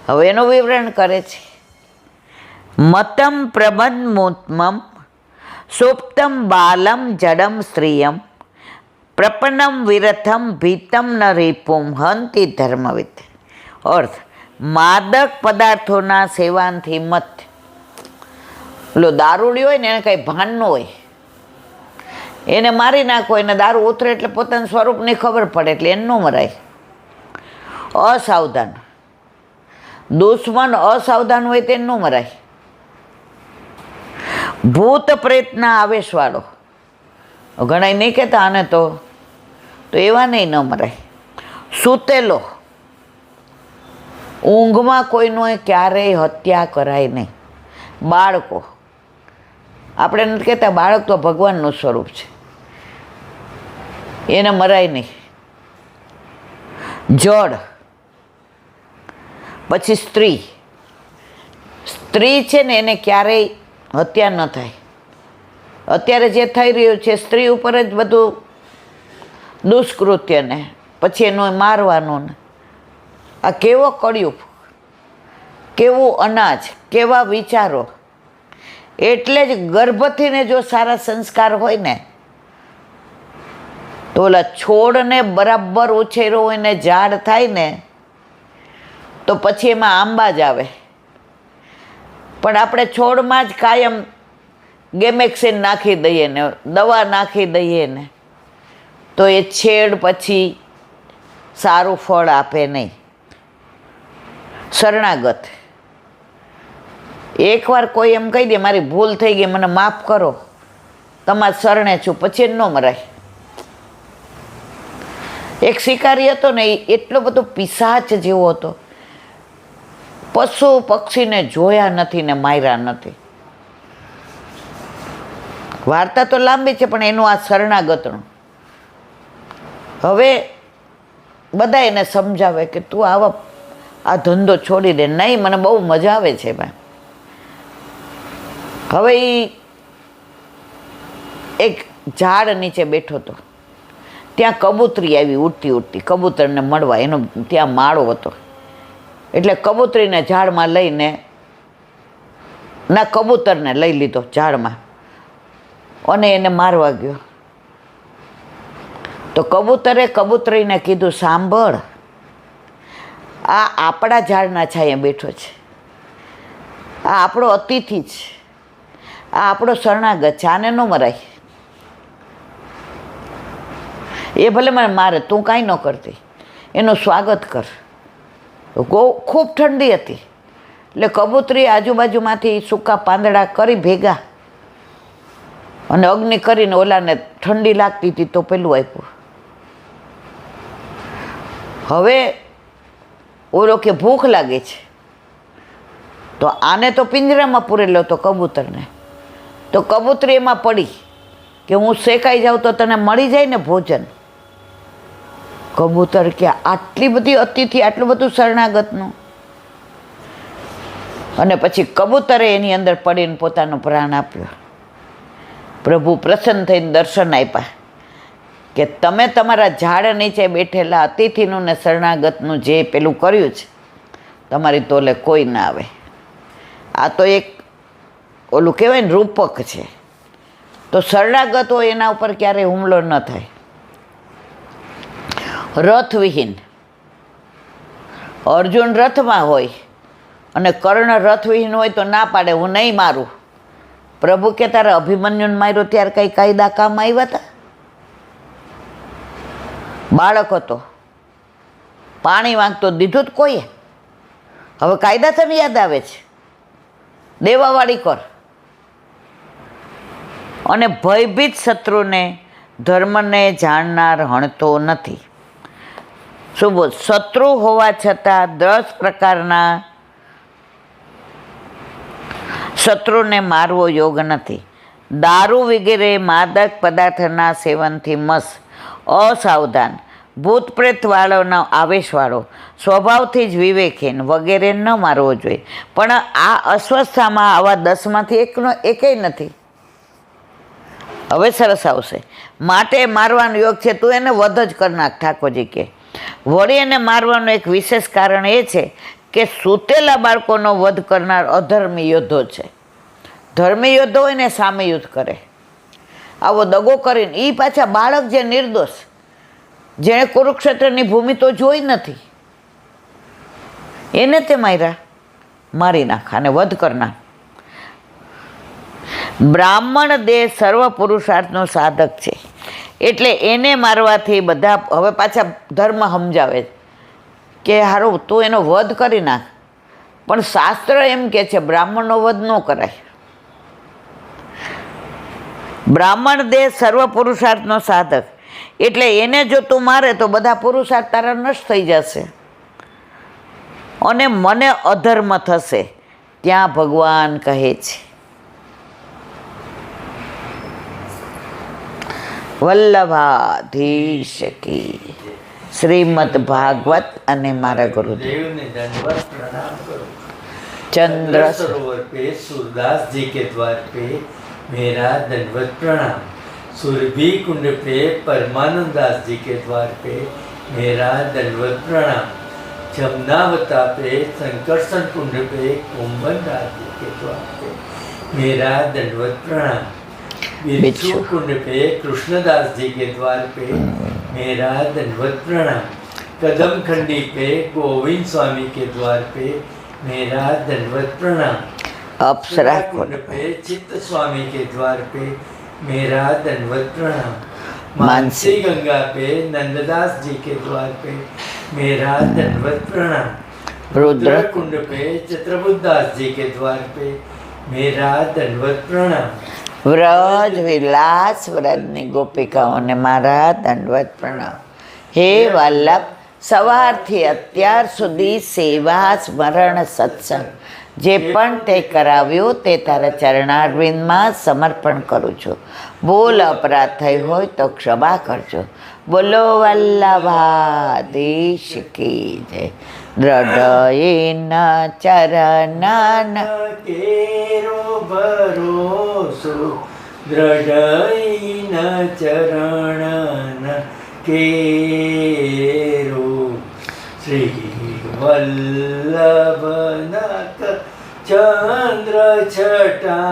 હવે એનું વિવરણ કરે છે. મતમ પ્રબંધમુત્મમ સુપ્તમ બાલમ જડમ સ્ત્રિયમ પ્રપન્નમ વિરથમ ભીતમ ન રીપુમ હંતિ ધર્મવિદ. અર્થ, માદક પદાર્થોના સેવાનથી મત. પેલો દારૂડી હોય ને એને કંઈ ભાન ન હોય, એને મારી નાખો, એને દારૂ ઉતરે એટલે પોતાના સ્વરૂપની ખબર પડે એટલે એને ન મરાય. અસાવધાન દુશ્મન અસાવધાન હોય તેને ન મરાય. ભૂત પ્રેતના આવેશવાળો, ઘણા નહીં કહેતા આને તો એવા નહીં ન મરાય. સૂતેલો, ઊંઘમાં કોઈનો ક્યારેય હત્યા કરાય નહીં. બાળકો, આપણે નથી કહેતા બાળક તો ભગવાનનું સ્વરૂપ છે, એને મરાય નહીં. જડ, પછી સ્ત્રી છે ને એને ક્યારેય હત્યા ન થાય. અત્યારે જે થઈ રહ્યું છે સ્ત્રી ઉપર જ બધું દુષ્કૃત્ય ને પછી એનું મારવાનું ને આ કેવો કળિયુગ, કેવું અનાજ, કેવા વિચારો. એટલે જ ગર્ભથી ને જો સારા સંસ્કાર હોય ને તો ઓલા છોડને બરાબર ઉછેરો હોય ને ઝાડ થાય ને તો પછી એમાં આંબા જ આવે. પણ આપણે છોડમાં જ કાયમ ગેમેક્સિન નાખી દઈએ ને દવા નાખી દઈએ ને તો એ છેડ પછી સારું ફળ આપે નહીં. શરણાગત, એકવાર કોઈ એમ કહી દે મારી ભૂલ થઈ ગઈ મને માફ કરો, તમારા શરણે છું, પછી ન મરાય. એક શિકારી હતો ને એ એટલો બધો પિશાચ જેવો હતો, પશુ પક્ષીને જોયા નથી ને માર્યા નથી. વાર્તા તો લાંબી છે પણ એનું આ શરણાગતનું. હવે બધા એને સમજાવે કે તું આ ધંધો છોડી દે. નહીં, મને બહુ મજા આવે છે ભાઈ. હવે એ એક ઝાડ નીચે બેઠો હતો, ત્યાં કબૂતરી આવી ઉડતી ઉડતી કબૂતરને મળવા. એનો ત્યાં માળો હતો એટલે કબૂતરીને ઝાડમાં લઈને કબૂતરને લઈ લીધો ઝાડમાં અને એને મારવા ગયો. તો કબૂતરે કબૂતરીને કીધું, સાંભળ, આ આપણા ઝાડના છાંયે બેઠો છે, આ આપણો અતિથિ છે, આ આપણો શરણાગત છે, આને ન મરાય. એ ભલે મને મારે, તું કાંઈ ન કરતી, એનું સ્વાગત કર. ખૂબ ઠંડી હતી એટલે કબૂતરી આજુબાજુમાંથી સૂકા પાંદડા કરી ભેગા અને અગ્નિ કરીને ઓલાને ઠંડી લાગતી હતી તો પેલું આપ્યું. હવે ઓલો કે ભૂખ લાગે છે તો આને તો પિંજરામાં પૂરેલો હતો કબૂતરને. તો કબૂતરી એમાં પડી કે હું શેકાઈ જાઉં તો તને મળી જાય ને ભોજન. કબૂતર કે આટલી બધી અતિથી આટલું બધું શરણાગતનું. અને પછી કબૂતરે એની અંદર પડીને પોતાનો પ્રાણ આપ્યો. પ્રભુ પ્રસન્ન થઈને દર્શન આપ્યા કે તમે તમારા ઝાડ નીચે બેઠેલા અતિથિનું ને શરણાગતનું જે પેલું કર્યું છે, તમારી તોલે કોઈ ના આવે. આ તો એક ઓલું કહેવાય ને રૂપક છે. તો શરણાગત હોય એના ઉપર ક્યારેય હુમલો ન થાય. રથવિહીન, અર્જુન રથમાં હોય અને કર્ણ રથવિહીન હોય તો ના પાડે, હું નહીં મારું. પ્રભુ કે તારે અભિમન્યુને માર્યો ત્યારે કંઈ કાયદા કામ આવ્યા હતા? બાળક હતો, પાણી માંગતો, દીધું જ કોઈએ? હવે કાયદા તને યાદ આવે છે? દેવાવાળી કર. અને ભયભીત શત્રુને ધર્મને જાણનાર હણતો નથી. શું બોલ? શત્રુ હોવા છતાં 10 પ્રકારના શત્રુને મારવો યોગ નથી. દારૂ વગેરે માદક પદાર્થના સેવનથી અસાવધાન, ભૂત પ્રેતવાળોનો આવેશવાળો, સ્વભાવથી જ વિવેકહીન વગેરે ન મારવો જોઈએ. પણ આ અસ્વસ્થતામાં આવા 10માંથી એકેય નથી. હવે સરસ આવશે. માટે મારવાનો યોગ છે, તું એને વધ જ કરી નાખ. ઠાકોરજી કે વળી એને મારવાનું એક વિશેષ કારણ એ છે કે સૂતેલા બાળકોનો વધ કરનાર અધર્મી યોદ્ધો છે. ધર્મી યોદ્ધો હોય ને સામે યુદ્ધ કરે. આવો દગો કરીને એ પાછા બાળક જે નિર્દોષ, જેણે કુરુક્ષેત્રની ભૂમિ તો જોઈ નથી, એને તે મારી નાખ અને વધ કરનાર. બ્રાહ્મણ દેહ સર્વ પુરુષાર્થનો સાધક છે, એટલે એને મારવાથી બધા હવે પાછા ધર્મ સમજાવે કે હારું તું એનો વધ કરી નાખ. પણ શાસ્ત્ર એમ કે છે બ્રાહ્મણનો વધ ન કરાય. બ્રાહ્મણ દેહ સર્વ પુરુષાર્થનો સાધક, એટલે એને જો તું મારે તો બધા પુરુષાર્થ તારા નષ્ટ થઈ જશે અને મને અધર્મ થશે. ત્યાં ભગવાન કહે છે વલ્લભાધીશ કી શ્રીમદ ભાગવત અને મારા ગુરુદેવને દંડવત પ્રણામ કરું. चंद्र सरोवर पे सूरदास जी के द्वार पे मेरा दंडवत प्रणाम. सुरभि कुंड पे परमानंद दास जी के द्वार पे मेरा दंडवत प्रणाम. जमुनावता पे संकर्षण कुंड पे कुंभन दास जी के द्वार पे मेरा दंडवत प्रणाम. बिच्छू कुंड पे कृष्णदास जी के द्वार पे मेरा दंडवत प्रणाम. कदम खंडी पे गोविंद स्वामी के द्वार पे मेरा दंडवत प्रणाम. अप्सरा कुंड पे चित्त स्वामी के द्वार पे मेरा दंडवत प्रणाम. मानसी गंगा पे नंददास जी के द्वार पे मेरा दंडवत प्रणाम. रुद्र कुंड पे चित्रबुद्धास जी के द्वार पे मेरा दंडवत प्रणाम. व्रज विलास व्रजनी गोपिकाओं ने मारा दंडवत प्रणाम. हे वल्लभ, સવારથી અત્યાર સુધી સેવા સ્મરણ સત્સંગ જે પણ તે કરાવ્યું તે તારા ચરણારવિંદમાં સમર્પણ કરું છું. ભૂલ અપરાધ થઈ હોય તો ક્ષમા કરજો. બોલો વલ્લભાધીશ કી જય. દ્રઢયેન ચરણન કેરો ભરોસો, દ્રઢયેન ચરણન केरो. श्री वल्लभनाथ चंद्र छटा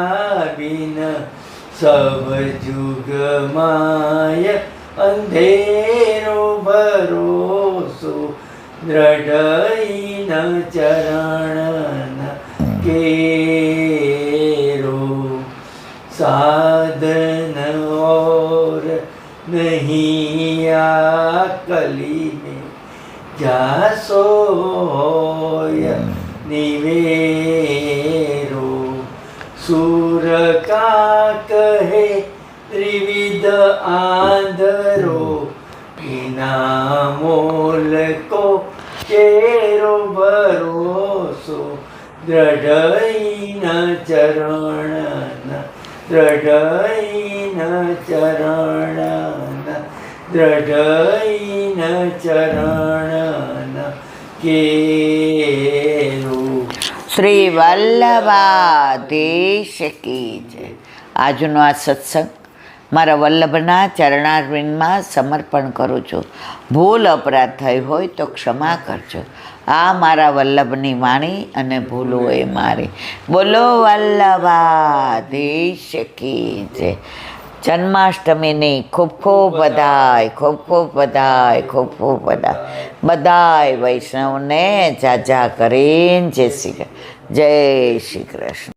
बिन सब जुग माय अंधेरो भरोसो, दृढ़ चरण केरो. साधन और नहीं कली में जा सोय निवेरो. सूर का कहे त्रिविध आंधरो, बिना मोल को केरो भरोसो, दृढ़ चरण, दृढ़ चरण દ્રઢઈન ચરણ કેરું. શ્રી વલ્લભાધીશ કી જય. આજનો આ સત્સંગ મારા વલ્લભના ચરણારવિંદમાં સમર્પણ કરું છું. ભૂલ અપરાધ થઈ હોય તો ક્ષમા કરજો. આ મારા વલ્લભની વાણી અને ભૂલો એ મારી. બોલો વલ્લભાધીશ કી જય. જન્માષ્ટમીની ખૂબ ખૂબ બધાય, ખૂબ ખૂબ બધાય, ખૂબ ખૂબ બધાય. બધાય વૈષ્ણવને જાજા કરીને જય શ્રી કૃષ્ણ.